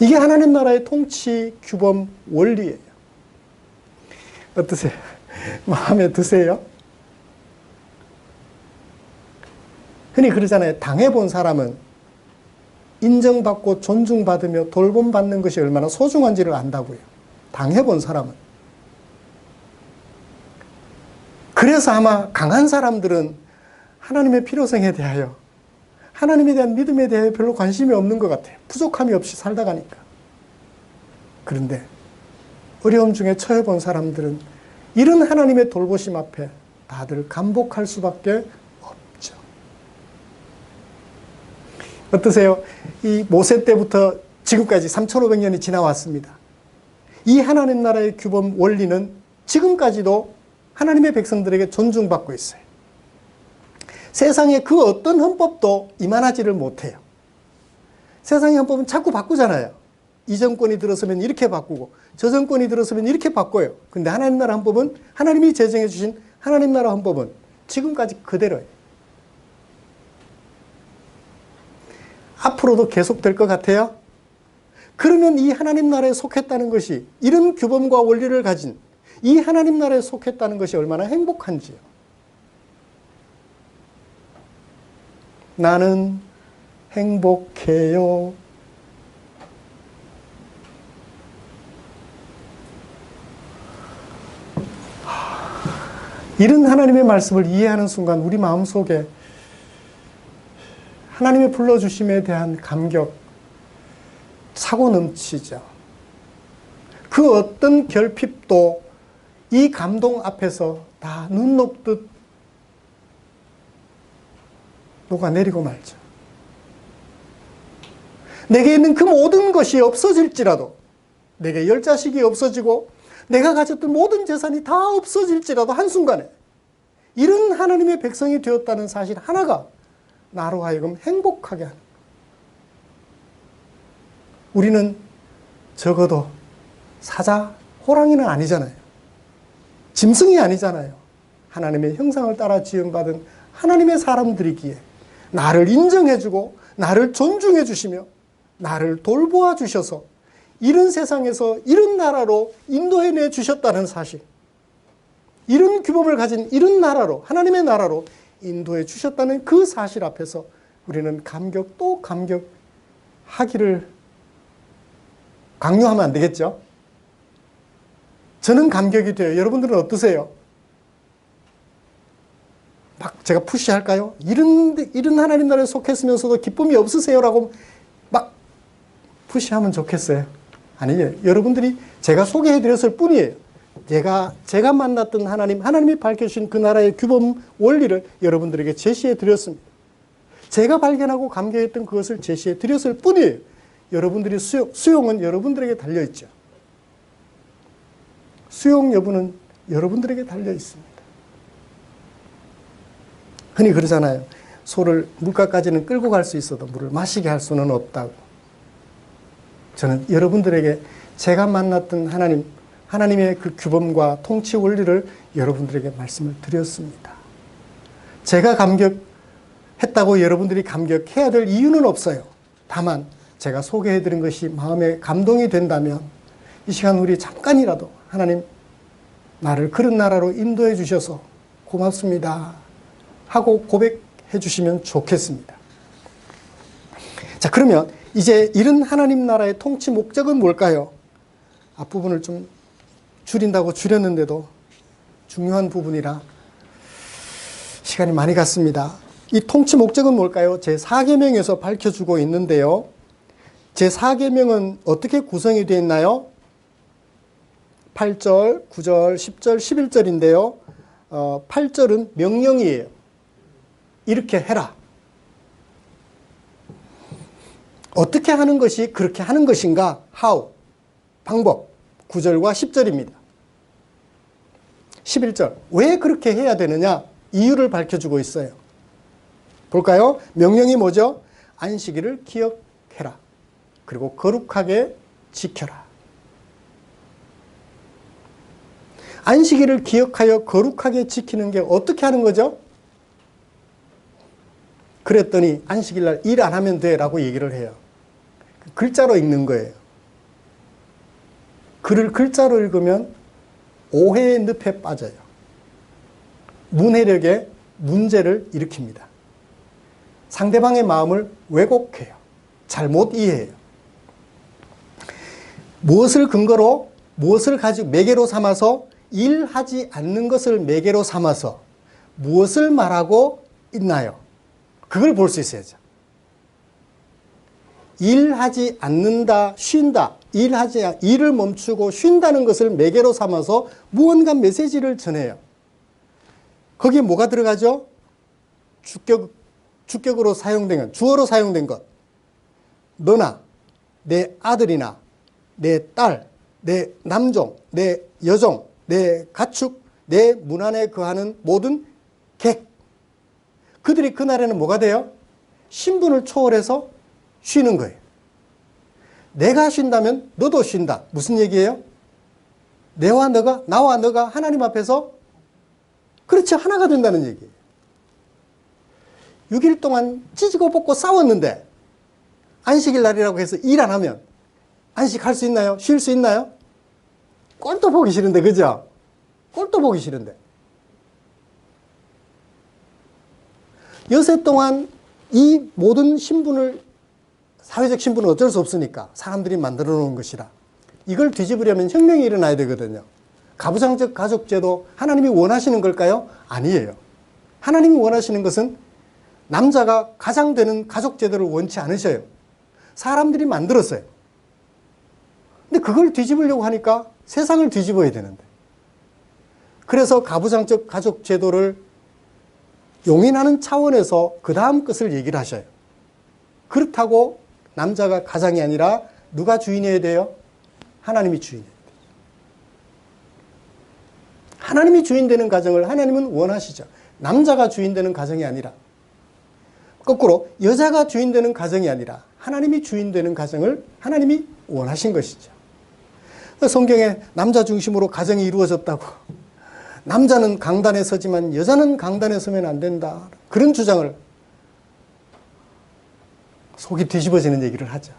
이게 하나님 나라의 통치 규범 원리예요. 어떠세요? 마음에 드세요? 흔히 그러잖아요. 당해본 사람은 인정받고 존중받으며 돌봄받는 것이 얼마나 소중한지를 안다고요. 당해본 사람은. 그래서 아마 강한 사람들은 하나님의 필요성에 대하여, 하나님에 대한 믿음에 대해 별로 관심이 없는 것 같아요. 부족함이 없이 살다 가니까. 그런데 어려움 중에 처해본 사람들은 이런 하나님의 돌보심 앞에 다들 감복할 수밖에 없죠. 어떠세요? 이 모세 때부터 지금까지 3,500년이 지나왔습니다. 이 하나님 나라의 규범 원리는 지금까지도 하나님의 백성들에게 존중받고 있어요. 세상에 그 어떤 헌법도 이만하지를 못해요. 세상의 헌법은 자꾸 바꾸잖아요. 이 정권이 들어서면 이렇게 바꾸고 저 정권이 들어서면 이렇게 바꿔요. 근데 하나님 나라 헌법은, 하나님이 제정해 주신 하나님 나라 헌법은 지금까지 그대로예요. 앞으로도 계속될 것 같아요? 그러면 이 하나님 나라에 속했다는 것이, 이런 규범과 원리를 가진 이 하나님 나라에 속했다는 것이 얼마나 행복한지요. 나는 행복해요. 이런 하나님의 말씀을 이해하는 순간 우리 마음속에 하나님의 불러주심에 대한 감격 차고 넘치죠. 그 어떤 결핍도 이 감동 앞에서 다 눈 녹듯 녹아내리고 말죠. 내게 있는 그 모든 것이 없어질지라도, 내게 10자식이 없어지고 내가 가졌던 모든 재산이 다 없어질지라도 한순간에 이런 하나님의 백성이 되었다는 사실 하나가 나로 하여금 행복하게 하는, 우리는 적어도 사자, 호랑이는 아니잖아요. 짐승이 아니잖아요. 하나님의 형상을 따라 지음받은 하나님의 사람들이기에 나를 인정해주고 나를 존중해 주시며 나를 돌보아 주셔서 이런 세상에서 이런 나라로 인도해내 주셨다는 사실, 이런 규범을 가진 이런 나라로, 하나님의 나라로 인도해 주셨다는 그 사실 앞에서 우리는 감격 또 감격하기를 강요하면 안 되겠죠? 저는 감격이 돼요. 여러분들은 어떠세요? 막 제가 푸시할까요? 이런 하나님 나라에 속했으면서도 기쁨이 없으세요라고 막 푸시하면 좋겠어요? 아니에요. 여러분들이 제가 소개해드렸을 뿐이에요. 제가 만났던 하나님이 밝혀주신 그 나라의 규범 원리를 여러분들에게 제시해드렸습니다. 제가 발견하고 감격했던 그것을 제시해드렸을 뿐이에요. 여러분들이 수용은 여러분들에게 달려있죠. 수용 여부는 여러분들에게 달려있습니다. 흔히 그러잖아요. 소를 물가까지는 끌고 갈 수 있어도 물을 마시게 할 수는 없다고. 저는 여러분들에게 제가 만났던 하나님의 그 규범과 통치 원리를 여러분들에게 말씀을 드렸습니다. 제가 감격했다고 여러분들이 감격해야 될 이유는 없어요. 다만 제가 소개해드린 것이 마음에 감동이 된다면 이 시간 우리 잠깐이라도 하나님, 나를 그런 나라로 인도해 주셔서 고맙습니다 하고 고백해 주시면 좋겠습니다. 자, 그러면 이제 이런 하나님 나라의 통치 목적은 뭘까요? 앞부분을 좀 줄인다고 줄였는데도 중요한 부분이라 시간이 많이 갔습니다. 이 통치 목적은 뭘까요? 제4계명에서 밝혀주고 있는데요. 제4계명은 어떻게 구성이 되어 있나요? 8절, 9절, 10절, 11절인데요. 8절은 명령이에요. 이렇게 해라. 어떻게 하는 것이 그렇게 하는 것인가? How, 방법, 9절과 10절입니다. 11절, 왜 그렇게 해야 되느냐? 이유를 밝혀주고 있어요. 볼까요? 명령이 뭐죠? 안식일을 기억해라. 그리고 거룩하게 지켜라. 안식일을 기억하여 거룩하게 지키는 게 어떻게 하는 거죠? 그랬더니 안식일 날 일 안 하면 돼 라고 얘기를 해요. 글자로 읽는 거예요. 글을 글자로 읽으면 오해의 늪에 빠져요. 문해력에 문제를 일으킵니다. 상대방의 마음을 왜곡해요. 잘못 이해해요. 무엇을 근거로, 무엇을 가지고 매개로 삼아서 일하지 않는 것을 매개로 삼아서 무엇을 말하고 있나요? 그걸 볼 수 있어야죠. 일하지 않는다, 쉰다, 일을 멈추고 쉰다는 것을 매개로 삼아서 무언가 메시지를 전해요. 거기에 뭐가 들어가죠? 주격으로 사용된 것, 주어로 사용된 것. 너나, 내 아들이나, 내 딸, 내 남종, 내 여종, 내 가축, 내 문 안에 거하는 모든 객. 그들이 그날에는 뭐가 돼요? 신분을 초월해서 쉬는 거예요. 내가 쉰다면 너도 쉰다. 무슨 얘기예요? 나와 너가 하나님 앞에서 그렇지 하나가 된다는 얘기예요. 6일 동안 찢고 벗고 싸웠는데 안식일 날이라고 해서 일 안 하면 안식할 수 있나요? 쉴 수 있나요? 꼴도 보기 싫은데, 그죠? 꼴도 보기 싫은데. 여세 동안 이 모든 신분을, 사회적 신분은 어쩔 수 없으니까 사람들이 만들어 놓은 것이라 이걸 뒤집으려면 혁명이 일어나야 되거든요. 가부장적 가족제도 하나님이 원하시는 걸까요? 아니에요. 하나님이 원하시는 것은 남자가 가장 되는 가족제도를 원치 않으셔요. 사람들이 만들었어요. 근데 그걸 뒤집으려고 하니까 세상을 뒤집어야 되는데. 그래서 가부장적 가족제도를 용인하는 차원에서 그 다음 것을 얘기를 하셔요. 그렇다고 남자가 가장이 아니라 누가 주인이어야 돼요? 하나님이 주인이어야 돼요. 하나님이 주인 되는 가정을 하나님은 원하시죠. 남자가 주인 되는 가정이 아니라, 거꾸로 여자가 주인 되는 가정이 아니라 하나님이 주인 되는 가정을 하나님이 원하신 것이죠. 성경에 남자 중심으로 가정이 이루어졌다고, 남자는 강단에 서지만 여자는 강단에 서면 안 된다, 그런 주장을, 속이 뒤집어지는 얘기를 하죠.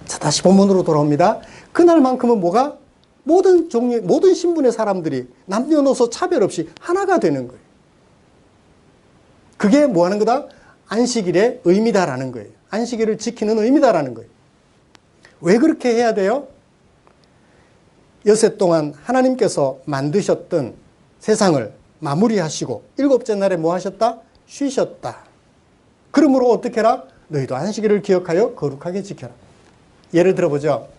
자, 다시 본문으로 돌아옵니다. 그날만큼은 뭐가? 모든 종류, 모든 신분의 사람들이 남녀노소 차별 없이 하나가 되는 거예요. 그게 뭐 하는 거다? 안식일의 의미다라는 거예요. 안식일을 지키는 의미다라는 거예요. 왜 그렇게 해야 돼요? 여세 동안 하나님께서 만드셨던 세상을 마무리하시고 일곱째 날에 뭐 하셨다? 쉬셨다. 그러므로 어떻게 해라? 너희도 안식일을 기억하여 거룩하게 지켜라. 예를 들어보죠.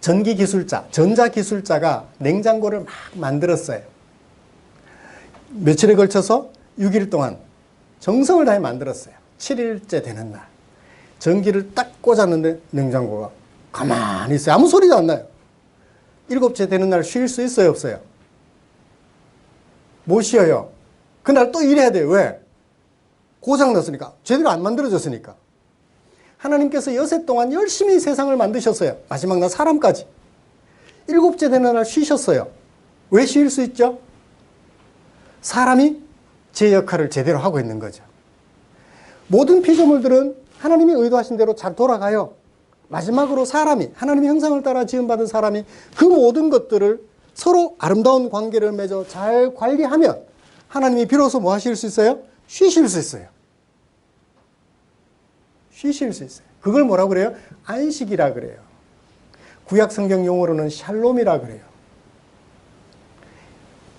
전기기술자, 전자기술자가 냉장고를 막 만들었어요. 며칠에 걸쳐서 6일 동안 정성을 다해 만들었어요. 7일째 되는 날. 전기를 딱 꽂았는데 냉장고가 가만히 있어요. 아무 소리도 안 나요. 7째 되는 날 쉴 수 있어요, 없어요? 못 쉬어요. 그날 또 일해야 돼요. 왜? 고장났으니까. 제대로 안 만들어졌으니까. 하나님께서 여세 동안 열심히 세상을 만드셨어요. 마지막 날 사람까지. 7째 되는 날 쉬셨어요. 왜 쉴 수 있죠? 사람이 제 역할을 제대로 하고 있는 거죠. 모든 피조물들은 하나님이 의도하신 대로 잘 돌아가요. 마지막으로 사람이, 하나님의 형상을 따라 지음받은 사람이 그 모든 것들을 서로 아름다운 관계를 맺어 잘 관리하면 하나님이 비로소 뭐 하실 수 있어요? 쉬실 수 있어요. 쉬실 수 있어요. 그걸 뭐라고 그래요? 안식이라 그래요. 구약 성경 용어로는 샬롬이라 그래요.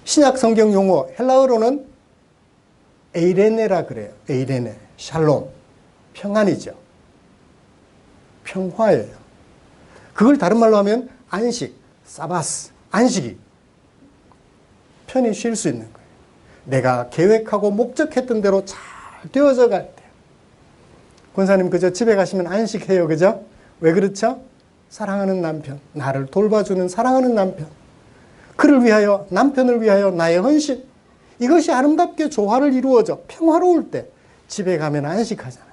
신약 성경 용어 헬라어로는 에이레네라 그래요. 에이레네, 샬롬, 평안이죠. 평화예요. 그걸 다른 말로 하면 안식, 사바스, 안식이 편히 쉴 수 있는 거예요. 내가 계획하고 목적했던 대로 잘 되어져 갈 때. 권사님 그저 집에 가시면 안식해요. 그죠? 왜 그렇죠? 사랑하는 남편, 나를 돌봐주는 사랑하는 남편, 그를 위하여, 남편을 위하여 나의 헌신, 이것이 아름답게 조화를 이루어져 평화로울 때 집에 가면 안식하잖아요.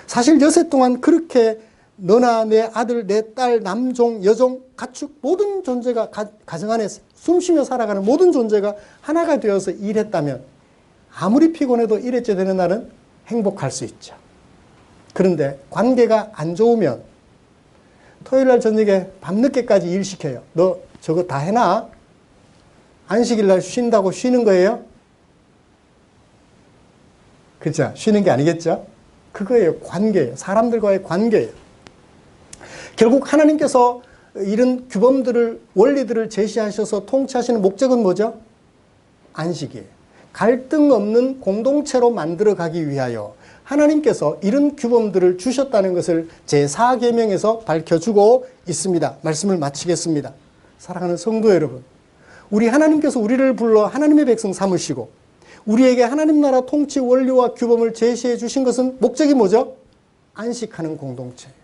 사실 여세 동안 그렇게 너나 내 아들, 내 딸, 남종, 여종, 가축 모든 존재가 가정 안에 숨쉬며 살아가는 모든 존재가 하나가 되어서 일했다면 아무리 피곤해도 일했지 되는 날은 행복할 수 있죠. 그런데 관계가 안 좋으면 토요일날 저녁에 밤늦게까지 일 시켜요. 너 저거 다 해놔? 안식일날 쉰다고 쉬는 거예요? 그죠? 쉬는 게 아니겠죠? 그거예요. 관계예요. 사람들과의 관계예요. 결국 하나님께서 이런 규범들을, 원리들을 제시하셔서 통치하시는 목적은 뭐죠? 안식이에요. 갈등 없는 공동체로 만들어가기 위하여 하나님께서 이런 규범들을 주셨다는 것을 제4계명에서 밝혀주고 있습니다. 말씀을 마치겠습니다. 사랑하는 성도 여러분, 우리 하나님께서 우리를 불러 하나님의 백성 삼으시고 우리에게 하나님 나라 통치 원리와 규범을 제시해 주신 것은 목적이 뭐죠? 안식하는 공동체예요.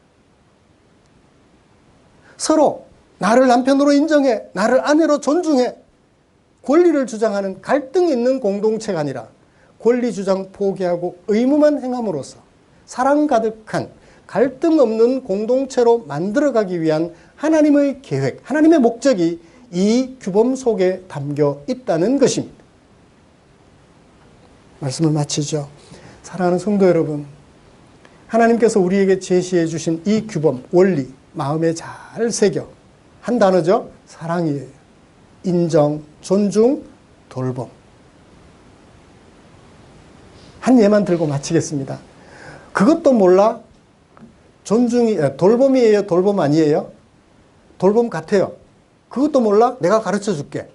서로 나를 남편으로 인정해, 나를 아내로 존중해, 권리를 주장하는 갈등 있는 공동체가 아니라 권리 주장 포기하고 의무만 행함으로써 사랑 가득한 갈등 없는 공동체로 만들어가기 위한 하나님의 계획, 하나님의 목적이 이 규범 속에 담겨 있다는 것입니다. 말씀을 마치죠. 사랑하는 성도 여러분, 하나님께서 우리에게 제시해 주신 이 규범, 원리, 마음에 잘 새겨 한 단어죠. 사랑이에요. 인정, 존중, 돌봄. 한 예만 들고 마치겠습니다. 그것도 몰라? 돌봄이에요? 돌봄 아니에요? 돌봄 같아요. 그것도 몰라? 내가 가르쳐 줄게.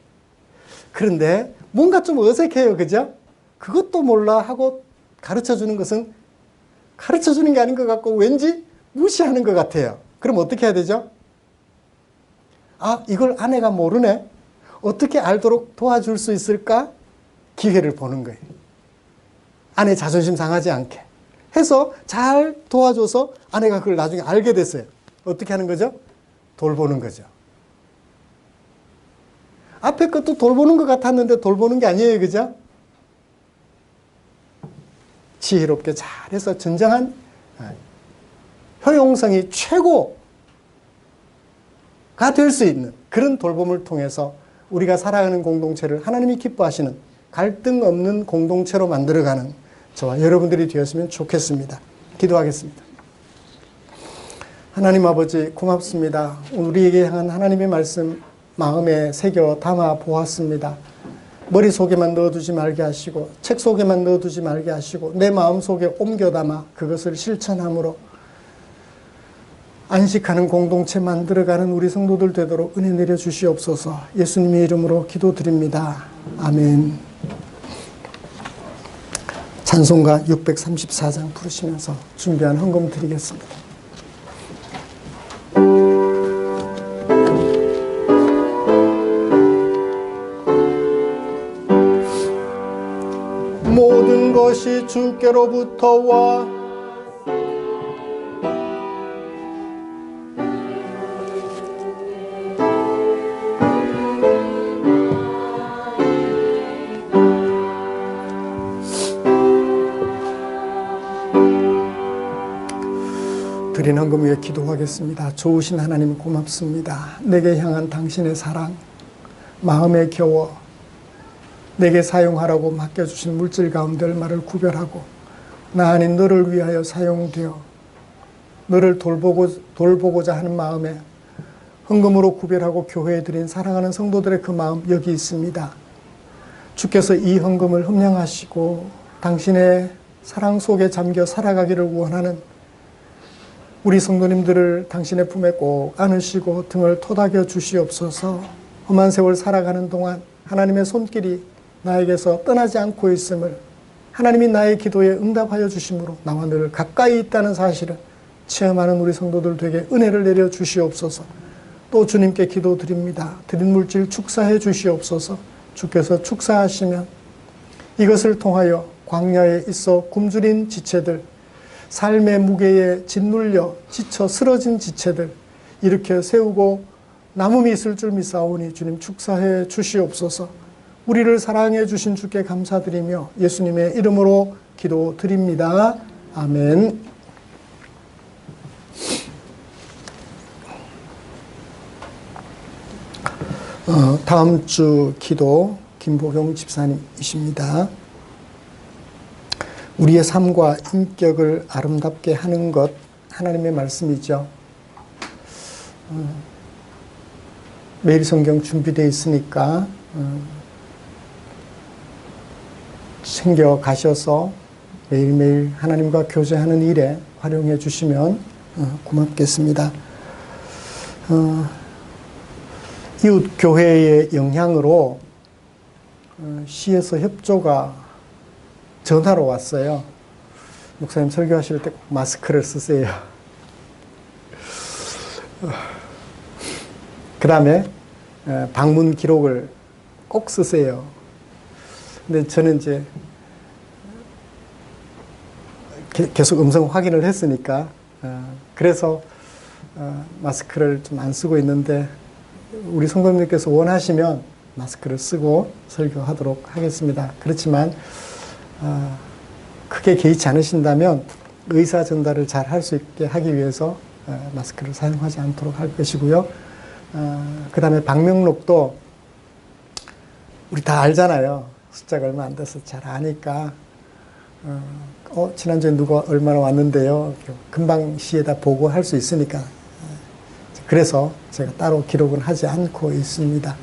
그런데 뭔가 좀 어색해요. 그죠? 그것도 몰라 하고 가르쳐 주는 것은 가르쳐 주는 게 아닌 것 같고 왠지 무시하는 것 같아요. 그럼 어떻게 해야 되죠? 아, 이걸 아내가 모르네? 어떻게 알도록 도와줄 수 있을까? 기회를 보는 거예요. 아내 자존심 상하지 않게 해서 잘 도와줘서 아내가 그걸 나중에 알게 됐어요. 어떻게 하는 거죠? 돌보는 거죠. 앞에 것도 돌보는 것 같았는데 돌보는 게 아니에요. 그죠? 지혜롭게 잘해서 진정한 효용성이 최고가 될 수 있는 그런 돌봄을 통해서 우리가 살아가는 공동체를 하나님이 기뻐하시는 갈등 없는 공동체로 만들어가는 저와 여러분들이 되었으면 좋겠습니다. 기도하겠습니다. 하나님 아버지 고맙습니다. 우리에게 향한 하나님의 말씀 마음에 새겨 담아 보았습니다. 머릿속에만 넣어두지 말게 하시고 책 속에만 넣어두지 말게 하시고 내 마음속에 옮겨 담아 그것을 실천함으로 안식하는 공동체 만들어가는 우리 성도들 되도록 은혜 내려주시옵소서. 예수님의 이름으로 기도드립니다. 아멘. 찬송가 634장 부르시면서 준비한 헌금 드리겠습니다. 모든 것이 주께로부터 와 드린 헌금 위에 기도하겠습니다. 좋으신 하나님 고맙습니다. 내게 향한 당신의 사랑, 마음에 겨워 내게 사용하라고 맡겨주신 물질 가운데 얼마를 구별하고 나 아닌 너를 위하여 사용되어 너를 돌보고자 하는 마음에 헌금으로 구별하고 교회에 드린 사랑하는 성도들의 그 마음 여기 있습니다. 주께서 이 헌금을 흠량하시고 당신의 사랑 속에 잠겨 살아가기를 원하는 우리 성도님들을 당신의 품에 꼭 안으시고 등을 토닥여 주시옵소서. 험한 세월 살아가는 동안 하나님의 손길이 나에게서 떠나지 않고 있음을 하나님이 나의 기도에 응답하여 주심으로 나와 늘 가까이 있다는 사실을 체험하는 우리 성도들 되게 은혜를 내려 주시옵소서. 또 주님께 기도드립니다. 드린 물질 축사해 주시옵소서. 주께서 축사하시면 이것을 통하여 광야에 있어 굶주린 지체들, 삶의 무게에 짓눌려 지쳐 쓰러진 지체들 일으켜 세우고 남음이 있을 줄 믿사오니 주님 축사해 주시옵소서. 우리를 사랑해 주신 주께 감사드리며 예수님의 이름으로 기도드립니다. 아멘. 다음 주 기도 김보경 집사님이십니다. 우리의 삶과 인격을 아름답게 하는 것, 하나님의 말씀이죠. 매일 성경 준비되어 있으니까 챙겨 가셔서 매일매일 하나님과 교제하는 일에 활용해 주시면 고맙겠습니다. 이웃 교회의 영향으로 시에서 협조가 전화로 왔어요. 목사님 설교하실 때 꼭 마스크를 쓰세요. 그 다음에 방문 기록을 꼭 쓰세요. 근데 저는 이제 계속 음성 확인을 했으니까 그래서 마스크를 좀 안 쓰고 있는데 우리 성도님께서 원하시면 마스크를 쓰고 설교하도록 하겠습니다. 그렇지만 크게 개의치 않으신다면 의사 전달을 잘 할 수 있게 하기 위해서 마스크를 사용하지 않도록 할 것이고요. 그 다음에 방명록도 우리 다 알잖아요. 숫자가 얼마 안 돼서 잘 아니까 지난주에 누가 얼마나 왔는데요. 금방 시에다 보고할 수 있으니까 그래서 제가 따로 기록은 하지 않고 있습니다.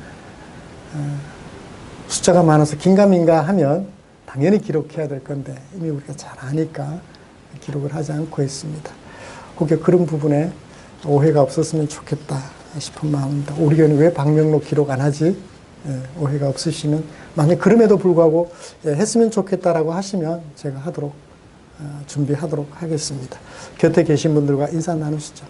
숫자가 많아서 긴가민가 하면 당연히 기록해야 될 건데 이미 우리가 잘 아니까 기록을 하지 않고 있습니다. 혹여 그런 부분에 오해가 없었으면 좋겠다 싶은 마음입니다. 우리 교회는 왜 방명록 기록 안 하지? 오해가 없으시면 만약 그럼에도 불구하고 했으면 좋겠다라고 하시면 제가 하도록 준비하도록 하겠습니다. 곁에 계신 분들과 인사 나누시죠.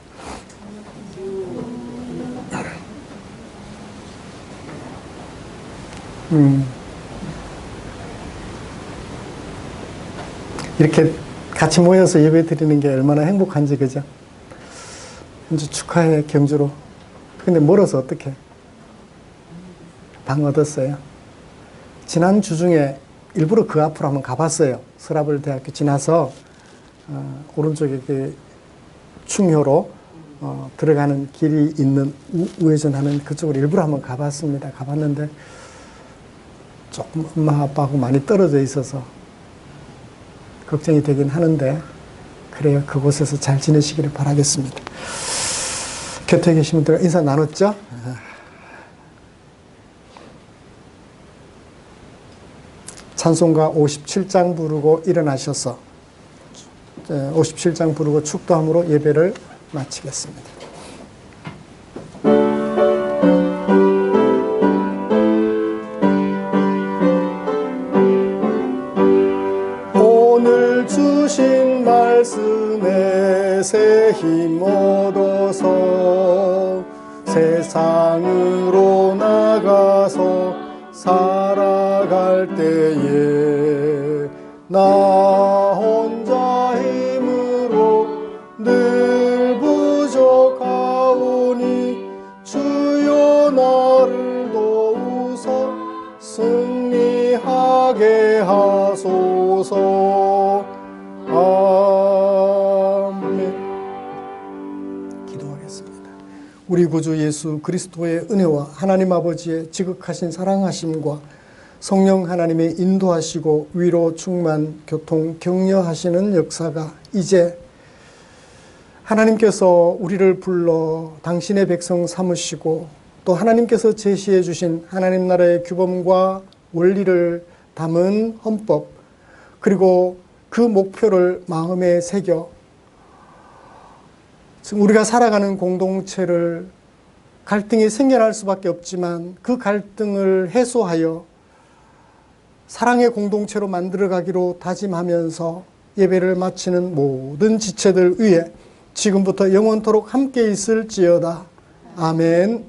이렇게 같이 모여서 예배 드리는 게 얼마나 행복한지, 그죠? 이제 축하해, 경주로. 근데 멀어서 어떡해? 방 얻었어요. 지난 주 중에 일부러 그 앞으로 한번 가봤어요. 서라벌 대학교 지나서 오른쪽에 그 충효로 들어가는 길이 있는 우회전하는 그쪽으로 일부러 한번 가봤습니다. 가봤는데 조금 엄마 아빠하고 많이 떨어져 있어서 걱정이 되긴 하는데 그래요. 그곳에서 잘 지내시기를 바라겠습니다. 곁에 계신 분들 인사 나눴죠? 찬송가 57장 부르고 일어나셔서 57장 부르고 축도함으로 예배를 마치겠습니다. 오늘 주신 말씀에 새 힘 얻어서 세상으로 나가서 살아갈 때에 나 혼자 힘으로 늘 부족하오니 주여 나를 도우사 승리하게 하소서. 아멘. 기도하겠습니다. 우리 구주 예수 그리스도의 은혜와 하나님 아버지의 지극하신 사랑하심과 성령 하나님의 인도하시고 위로 충만 교통 격려하시는 역사가 이제 하나님께서 우리를 불러 당신의 백성 삼으시고 또 하나님께서 제시해 주신 하나님 나라의 규범과 원리를 담은 헌법 그리고 그 목표를 마음에 새겨 우리가 살아가는 공동체를 갈등이 생겨날 수밖에 없지만 그 갈등을 해소하여 사랑의 공동체로 만들어가기로 다짐하면서 예배를 마치는 모든 지체들 위해 지금부터 영원토록 함께 있을지어다. 아멘.